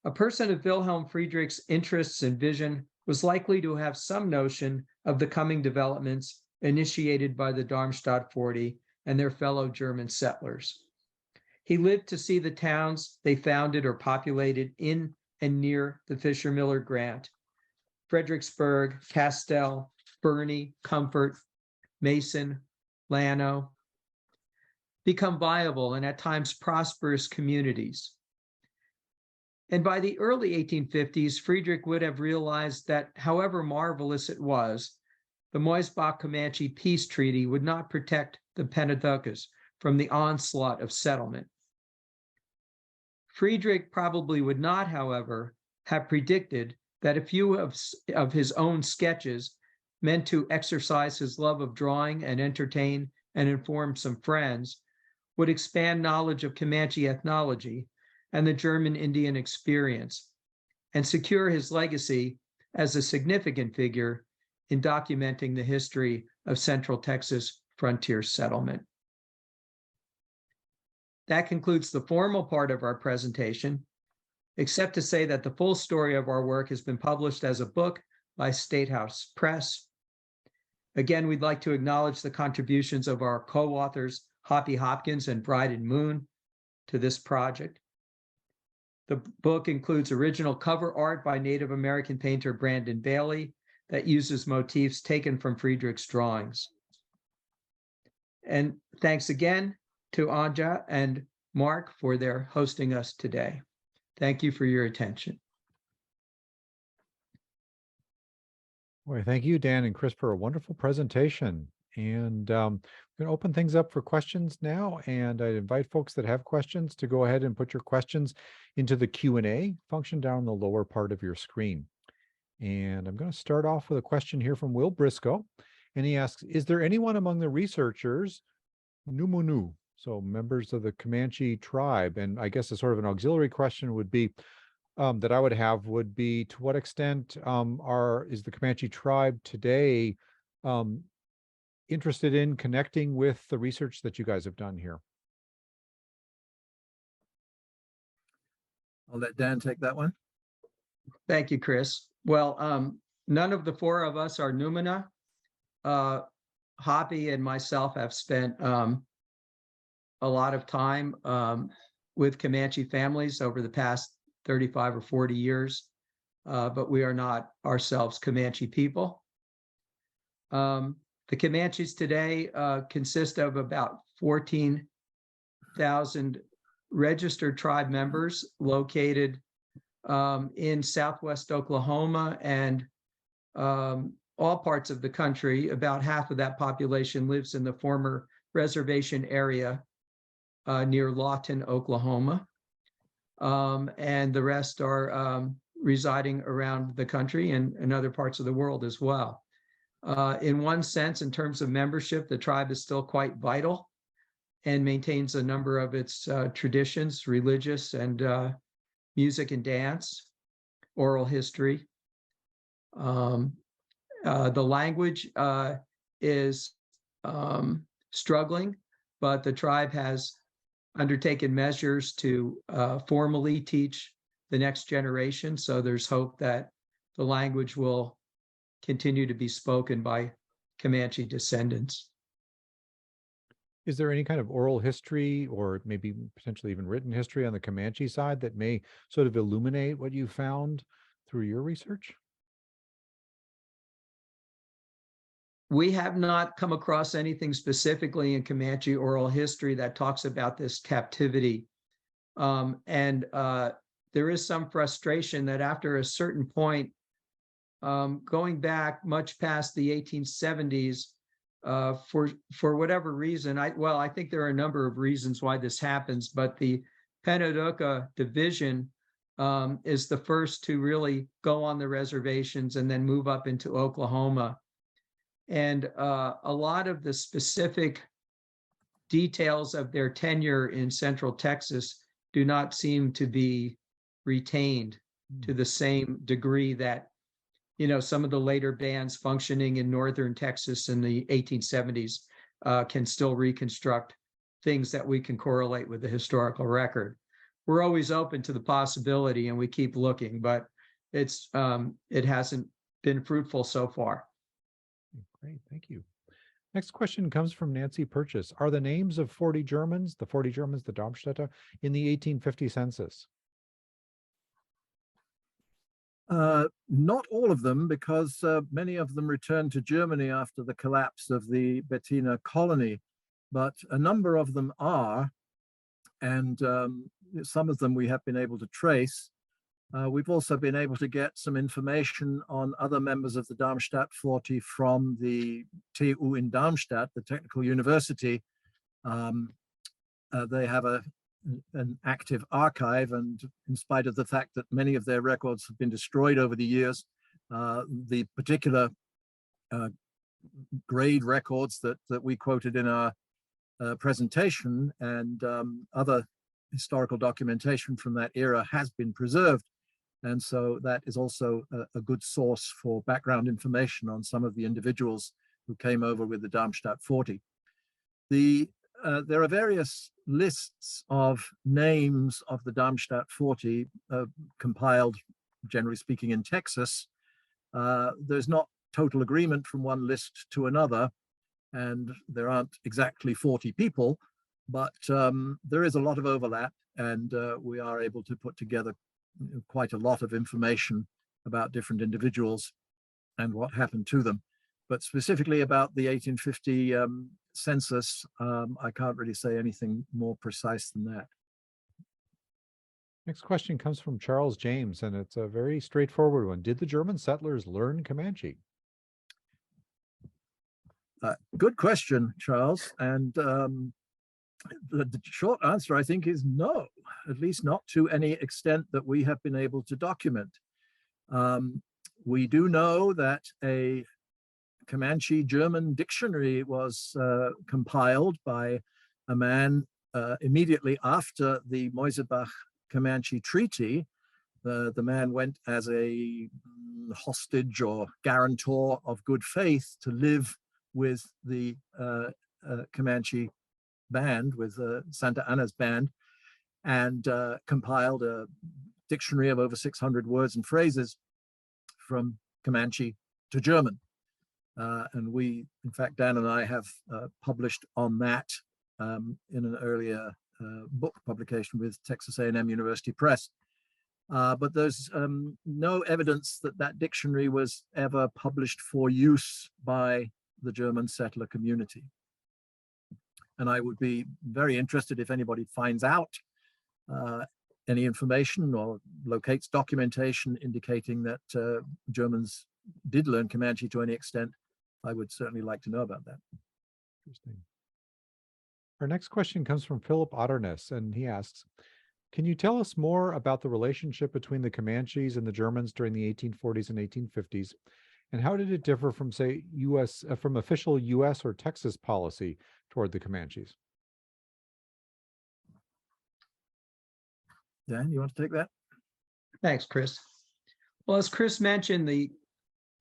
A person of Wilhelm Friedrich's interests and vision was likely to have some notion of the coming developments initiated by the Darmstadt 40 and their fellow German settlers. He lived to see the towns they founded or populated in and near the Fisher-Miller Grant: Fredericksburg, Castell, Burney, Comfort, Mason, Llano, become viable and at times prosperous communities. And by the early 1850s, Friedrich would have realized that however marvelous it was, the Moisbach-Comanche Peace Treaty would not protect the Pennaducas from the onslaught of settlement. Friedrich probably would not, however, have predicted that a few of his own sketches, meant to exercise his love of drawing and entertain and inform some friends, would expand knowledge of Comanche ethnology and the German Indian experience, and secure his legacy as a significant figure in documenting the history of Central Texas frontier settlement. That concludes the formal part of our presentation, except to say that the full story of our work has been published as a book by State House Press. Again, we'd like to acknowledge the contributions of our co-authors, Hoppy Hopkins and Bryden Moon, to this project. The book includes original cover art by Native American painter Brandon Bailey that uses motifs taken from Friedrich's drawings. And thanks again to Anja and Mark for their hosting us today. Thank you for your attention. Boy, thank you, Dan and Chris, for a wonderful presentation. And we're going to open things up for questions now. And I invite folks that have questions to go ahead and put your questions into the Q&A function down the lower part of your screen. And I'm going to start off with a question here from Will Briscoe. And he asks, is there anyone among the researchers, Numunu, so members of the Comanche tribe? And I guess a sort of an auxiliary question would be, that I would have would be, to what extent is the Comanche tribe today interested in connecting with the research that you guys have done here? I'll let Dan take that one. Thank you, Chris. Well, none of the 4 of us are Numina. Hoppy and myself have spent a lot of time with Comanche families over the past 35 or 40 years, but we are not ourselves Comanche people. The Comanches today consist of about 14,000 registered tribe members located in Southwest Oklahoma and all parts of the country. About half of that population lives in the former reservation area near Lawton, Oklahoma. And the rest are residing around the country and in other parts of the world as well. In one sense, in terms of membership, the tribe is still quite vital and maintains a number of its traditions, religious and music and dance, oral history. The language is struggling, but the tribe has undertaken measures to formally teach the next generation. So there's hope that the language will continue to be spoken by Comanche descendants. Is there any kind of oral history or maybe potentially even written history on the Comanche side that may sort of illuminate what you found through your research? We have not come across anything specifically in Comanche oral history that talks about this captivity. There is some frustration that after a certain point, going back much past the 1870s, for whatever reason, I think there are a number of reasons why this happens, but the Penadoka division is the first to really go on the reservations and then move up into Oklahoma. And a lot of the specific details of their tenure in Central Texas do not seem to be retained to the same degree that, some of the later bands functioning in Northern Texas in the 1870s can still reconstruct things that we can correlate with the historical record. We're always open to the possibility and we keep looking, but it hasn't been fruitful so far. Great, thank you. Next question comes from Nancy Purchase. Are the names of 40 Germans, the Darmstädter, in the 1850 census? Not all of them, because many of them returned to Germany after the collapse of the Bettina colony, but a number of them are, and some of them we have been able to trace. We've also been able to get some information on other members of the Darmstadt 40 from the TU in Darmstadt, the Technical University. They have an active archive, and in spite of the fact that many of their records have been destroyed over the years, the particular grade records that we quoted in our presentation and other historical documentation from that era has been preserved. And so that is also a good source for background information on some of the individuals who came over with the Darmstadt 40. There are various lists of names of the Darmstadt 40 compiled, generally speaking, in Texas. There's not total agreement from one list to another, and there aren't exactly 40 people, but there is a lot of overlap, and we are able to put together quite a lot of information about different individuals and what happened to them. But specifically about the 1850 census, I can't really say anything more precise than that. Next question comes from Charles James, and it's a very straightforward one. Did the German settlers learn Comanche? Good question, Charles. And the short answer, I think, is no, at least not to any extent that we have been able to document. We do know that a Comanche German dictionary was compiled by a man immediately after the Moisebach Comanche Treaty. The man went as a hostage or guarantor of good faith to live with the Comanche band, with Santa Anna's band, and compiled a dictionary of over 600 words and phrases from Comanche to German. And we, in fact, Dan and I have published on that in an earlier book publication with Texas A&M University Press. But there's no evidence that that dictionary was ever published for use by the German settler community. And I would be very interested if anybody finds out any information or locates documentation indicating that Germans did learn Comanche to any extent. I would certainly like to know about that. Interesting. Our next question comes from Philip Otterness, and he asks, can you tell us more about the relationship between the Comanches and the Germans during the 1840s and 1850s? And how did it differ from, say, from official US or Texas policy toward the Comanches? Dan, you want to take that? Thanks, Chris. Well, as Chris mentioned, the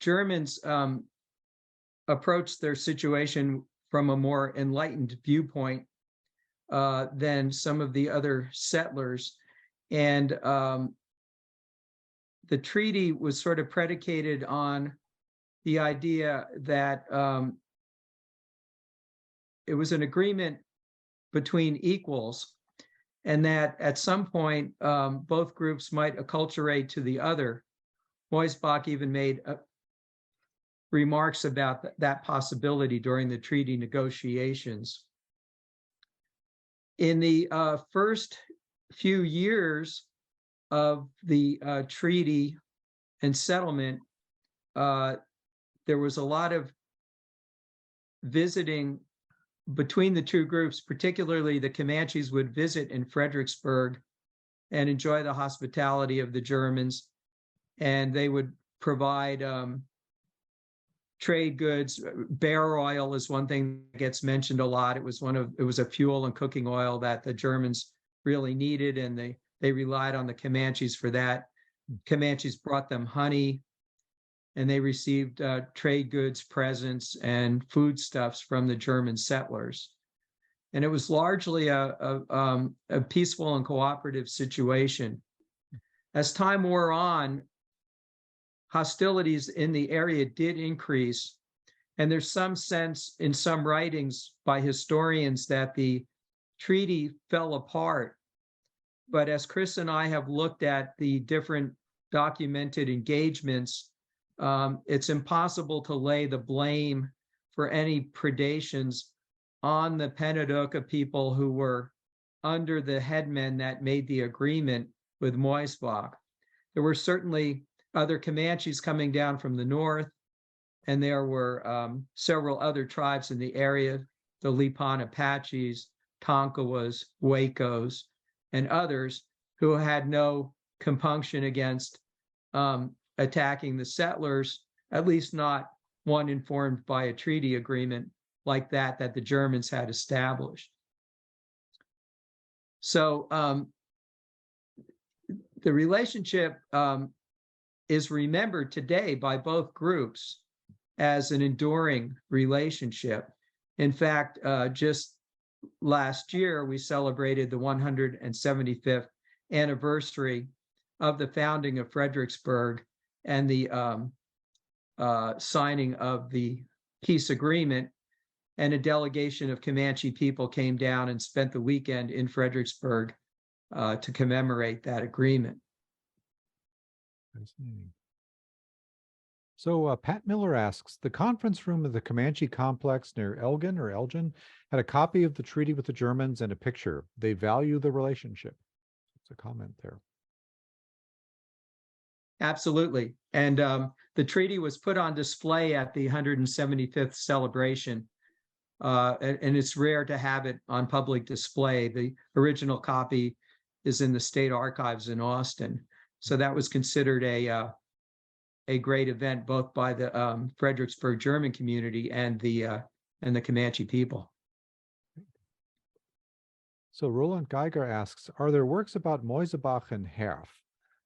Germans approached their situation from a more enlightened viewpoint than some of the other settlers. And the treaty was sort of predicated on the idea that it was an agreement between equals, and that at some point both groups might acculturate to the other. Moisebach even made remarks about that possibility during the treaty negotiations. In the first few years of the treaty and settlement, there was a lot of visiting between the two groups, particularly the Comanches would visit in Fredericksburg and enjoy the hospitality of the Germans. And they would provide trade goods. Bear oil is one thing that gets mentioned a lot. It was a fuel and cooking oil that the Germans really needed, and they relied on the Comanches for that. Comanches brought them honey, and they received trade goods, presents, and foodstuffs from the German settlers. And it was largely a peaceful and cooperative situation. As time wore on, hostilities in the area did increase, and there's some sense in some writings by historians that the treaty fell apart. But as Chris and I have looked at the different documented engagements, it's impossible to lay the blame for any predations on the Penadoka people who were under the headmen that made the agreement with Moisbach. There were certainly other Comanches coming down from the north, and there were several other tribes in the area, the Lipan Apaches, Tonkawas, Wacos, and others who had no compunction against attacking the settlers, at least not one informed by a treaty agreement like that the Germans had established. So the relationship is remembered today by both groups as an enduring relationship. In fact, just last year, we celebrated the 175th anniversary of the founding of Fredericksburg and the signing of the peace agreement. And a delegation of Comanche people came down and spent the weekend in Fredericksburg to commemorate that agreement. Fascinating. So Pat Miller asks, the conference room of the Comanche complex near Elgin had a copy of the treaty with the Germans and a picture. They value the relationship. It's a comment there. Absolutely. And the treaty was put on display at the 175th celebration. And it's rare to have it on public display. The original copy is in the State Archives in Austin. So that was considered a great event, both by the Fredericksburg German community and the Comanche people. So Roland Geiger asks, are there works about Moisebach and Heff?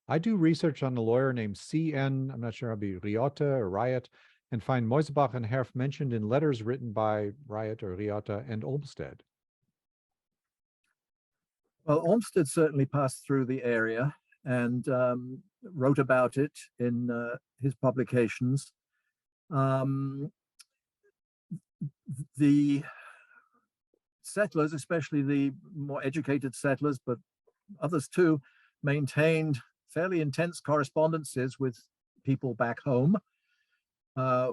I do research on a lawyer named C.N., I'm not sure it'll be Riotta or Riot, and find Moisebach and Heff mentioned in letters written by Riot or Riotta and Olmsted. Well, Olmsted certainly passed through the area and wrote about it in his publications. The settlers, especially the more educated settlers, but others too, maintained fairly intense correspondences with people back home.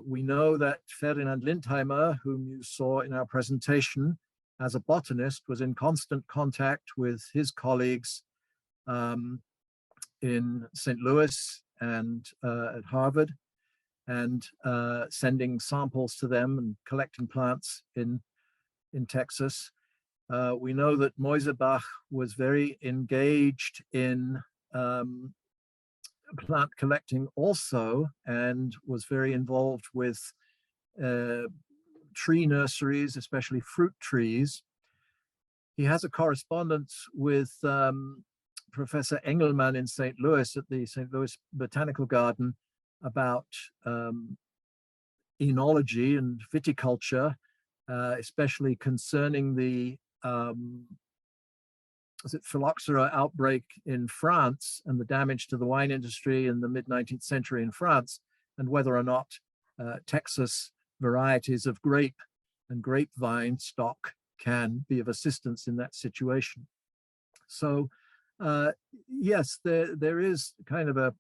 We know that Ferdinand Lindheimer, whom you saw in our presentation as a botanist, was in constant contact with his colleagues in St. Louis and at Harvard, and sending samples to them and collecting plants in Texas. We know that Moisebach was very engaged in plant collecting also, and was very involved with tree nurseries, especially fruit trees. He has a correspondence with Professor Engelmann in St. Louis at the St. Louis Botanical Garden about enology and viticulture, especially concerning the phylloxera outbreak in France and the damage to the wine industry in the mid-19th century in France, and whether or not Texas varieties of grape and grapevine stock can be of assistance in that situation. So yes, there is kind of a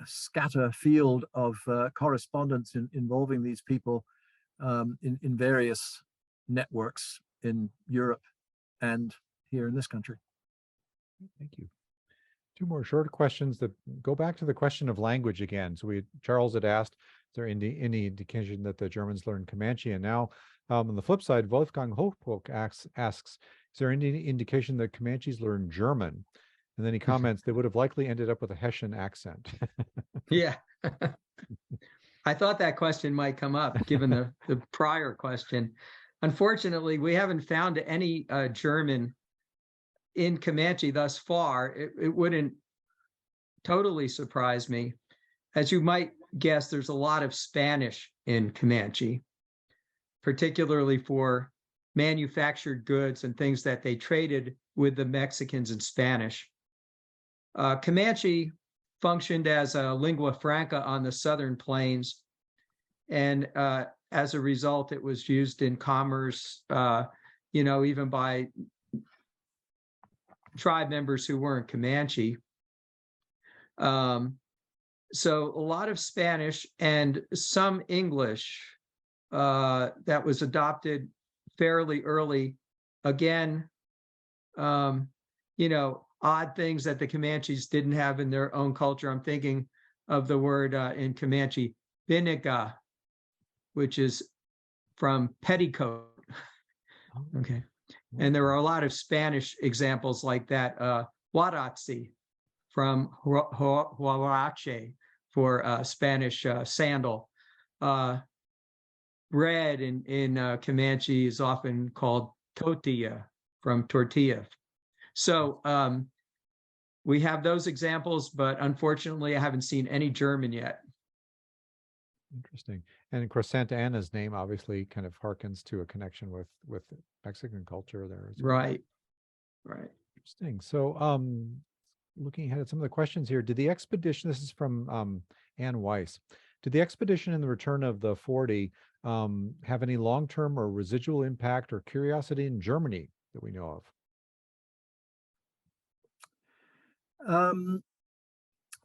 scatter field of correspondence involving these people in various networks in Europe and here in this country. Thank you. Two more short questions that go back to the question of language again. So Charles had asked, Is there any indication that the Germans learned Comanche? And now, on the flip side, Wolfgang Hochburg asks, is there any indication that Comanches learned German? And then he comments, they would have likely ended up with a Hessian accent. Yeah. I thought that question might come up given the prior question. Unfortunately, we haven't found any German in Comanche thus far. It wouldn't totally surprise me. As you might guess, there's a lot of Spanish in Comanche, particularly for manufactured goods and things that they traded with the Mexicans and Spanish. Comanche functioned as a lingua franca on the southern plains, and as a result, it was used in commerce, even by tribe members who weren't Comanche. So a lot of Spanish and some English that was adopted fairly early. Again, odd things that the Comanches didn't have in their own culture. I'm thinking of the word in Comanche, biniga, which is from petticoat. Okay. And there are a lot of Spanish examples like that. Huarache from huarache for Spanish sandal. Bread in Comanche is often called tortilla from tortilla. So we have those examples, but unfortunately, I haven't seen any German yet. Interesting. And of course, Santa Anna's name obviously kind of harkens to a connection with Mexican culture there as well. Right. Interesting. So looking ahead at some of the questions here, did the expedition, this is from Ann Weiss, did the expedition and the return of the 40 have any long-term or residual impact or curiosity in Germany that we know of?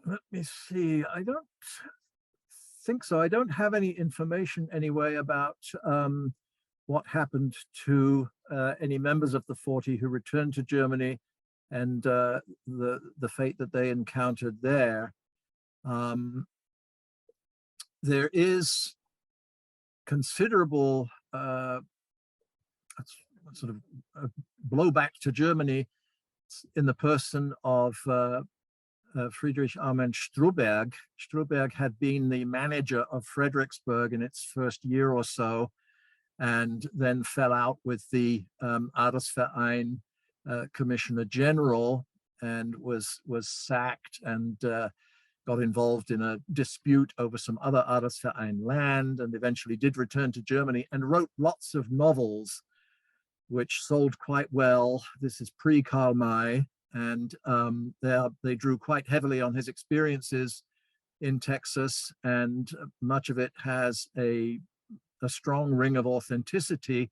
Let me see. I don't think so. I don't have any information anyway about what happened to any members of the 40 who returned to Germany and the fate that they encountered there. There is considerable sort of blowback to Germany in the person of Friedrich Arment Struberg. Struberg had been the manager of Fredericksburg in its first year or so, and then fell out with the Adelsverein Commissioner General and was sacked and got involved in a dispute over some other Adelsverein land, and eventually did return to Germany and wrote lots of novels which sold quite well. This is pre-Karl May, and they drew quite heavily on his experiences in Texas, and much of it has a strong ring of authenticity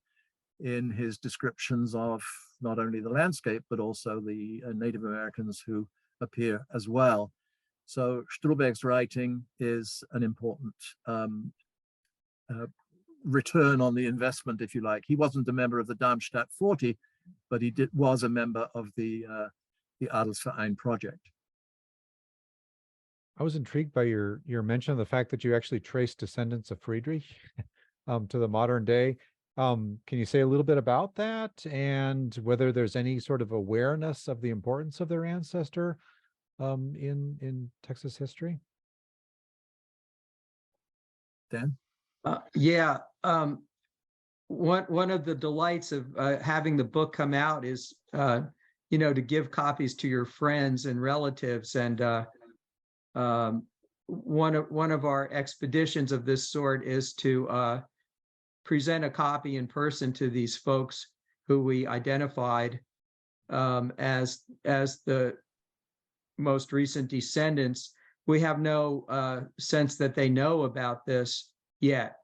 in his descriptions of not only the landscape, but also the Native Americans who appear as well. So Struberg's writing is an important return on the investment, if you like. He wasn't a member of the Darmstadt 40, but he was a member of the Adelsverein project. I was intrigued by your mention of the fact that you actually traced descendants of Friedrich to the modern day. Can you say a little bit about that and whether there's any sort of awareness of the importance of their ancestor in Texas history? Dan? Yeah. One of the delights of having the book come out is, to give copies to your friends and relatives. And one of our expeditions of this sort is to present a copy in person to these folks who we identified as the most recent descendants. We have no sense that they know about this yet.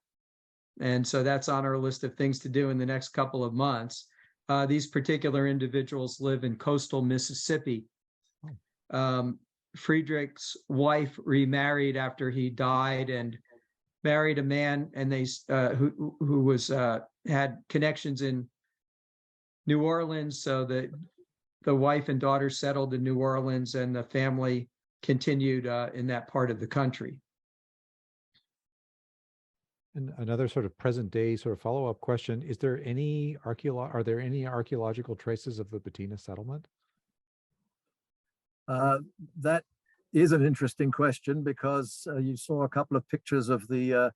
And so that's on our list of things to do in the next couple of months. These particular individuals live in coastal Mississippi. Friedrich's wife remarried after he died and married a man, and they who was had connections in New Orleans. So the wife and daughter settled in New Orleans, and the family continued in that part of the country. And another sort of present day sort of follow-up question, are there any archaeological traces of the Patina settlement? That is an interesting question, because you saw a couple of pictures of the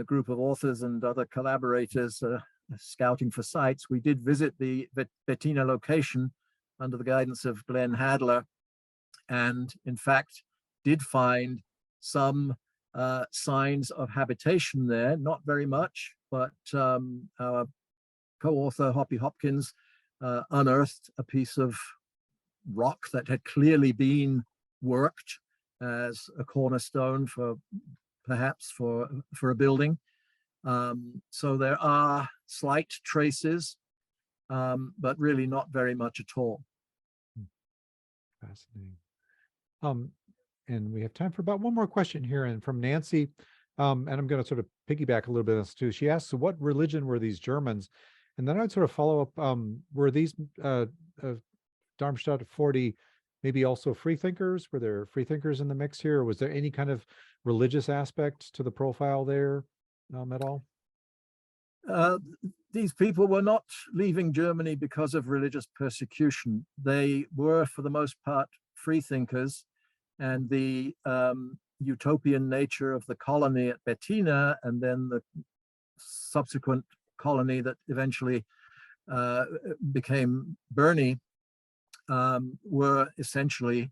group of authors and other collaborators scouting for sites. We did visit the Patina location under the guidance of Glenn Hadler, and in fact did find some signs of habitation there. Not very much, but our co-author Hoppy Hopkins unearthed a piece of rock that had clearly been worked as a cornerstone for perhaps for a building. So there are slight traces, but really not very much at all. Fascinating. And we have time for about one more question here, and from Nancy. And I'm going to sort of piggyback a little bit on this too. She asks, so what religion were these Germans? And then I'd sort of follow up, were these Darmstadt 40 maybe also free thinkers? Were there free thinkers in the mix here? Or was there any kind of religious aspect to the profile there at all? These people were not leaving Germany because of religious persecution. They were, for the most part, free thinkers, and the utopian nature of the colony at Bettina, and then the subsequent colony that eventually became Berney, were essentially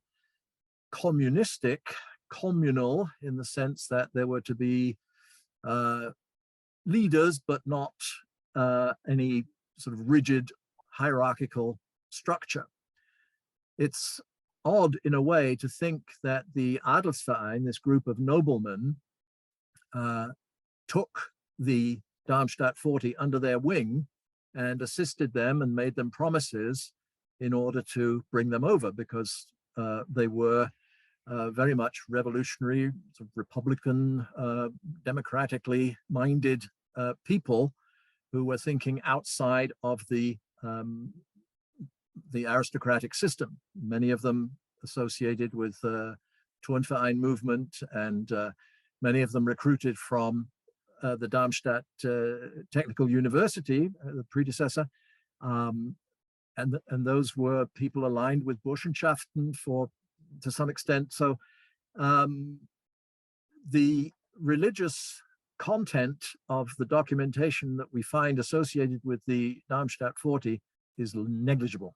communistic, communal, in the sense that there were to be leaders, but not any sort of rigid hierarchical structure. It's odd in a way to think that the Adelsverein, this group of noblemen, took the Darmstadt 40 under their wing and assisted them and made them promises in order to bring them over, because they were very much revolutionary, sort of Republican, democratically minded people who were thinking outside of the aristocratic system. Many of them associated with Turnverein movement, and many of them recruited from the Darmstadt Technical University, the predecessor. And those were people aligned with Burschenschaften to some extent. So the religious content of the documentation that we find associated with the Darmstadt 40 is negligible.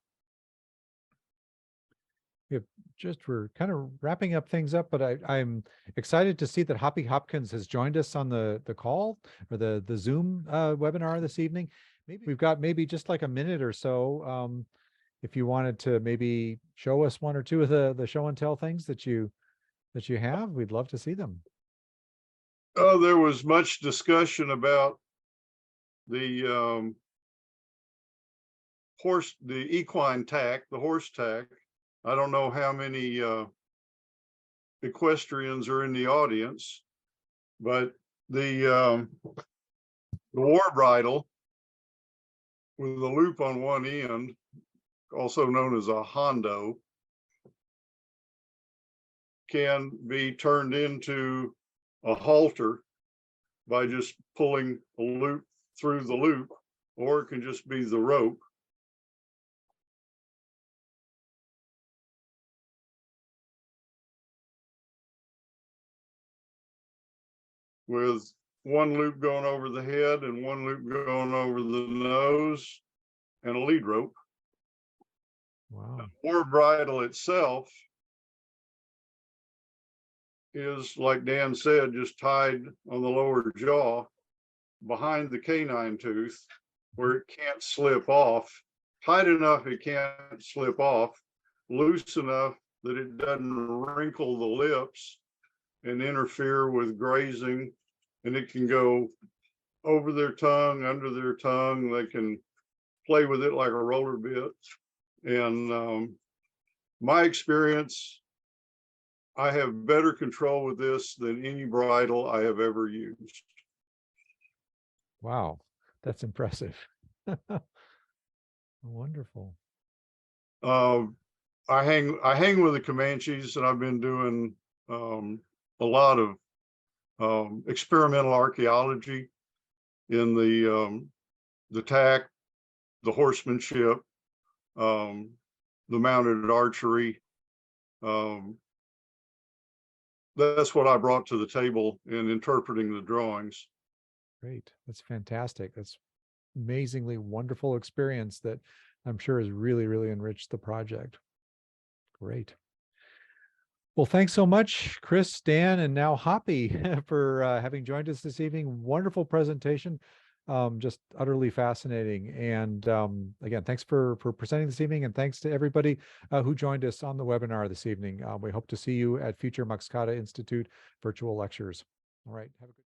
We're kind of wrapping up things up, but I'm excited to see that Hoppy Hopkins has joined us on the call, or the Zoom webinar this evening. Maybe we've got just like a minute or so. If you wanted to maybe show us one or two of the show and tell things that you have, we'd love to see them. Oh, there was much discussion about the equine tack, the horse tack. I don't know how many equestrians are in the audience, but the war bridle with a loop on one end, also known as a hondo, can be turned into a halter by just pulling a loop through the loop, or it can just be the rope. With one loop going over the head and one loop going over the nose, and a lead rope. Wow. The war bridle itself is, like Dan said, just tied on the lower jaw behind the canine tooth, where it can't slip off. Tight enough it can't slip off, loose enough that it doesn't wrinkle the lips and interfere with grazing, and it can go over their tongue, under their tongue. They can play with it like a roller bit. And my experience, I have better control with this than any bridle I have ever used. Wow, that's impressive. Wonderful. I hang with the Comanches, and I've been doing a lot of experimental archaeology in the tack, the horsemanship, the mounted archery. That's what I brought to the table in interpreting the drawings. Great. That's fantastic. That's amazingly wonderful experience that I'm sure has really, really enriched the project. Great. Well, thanks so much, Chris, Dan, and now Hoppy for having joined us this evening. Wonderful presentation. Just utterly fascinating. And again, thanks for presenting this evening, and thanks to everybody who joined us on the webinar this evening. We hope to see you at future Muxcata Institute virtual lectures. All right. Have a good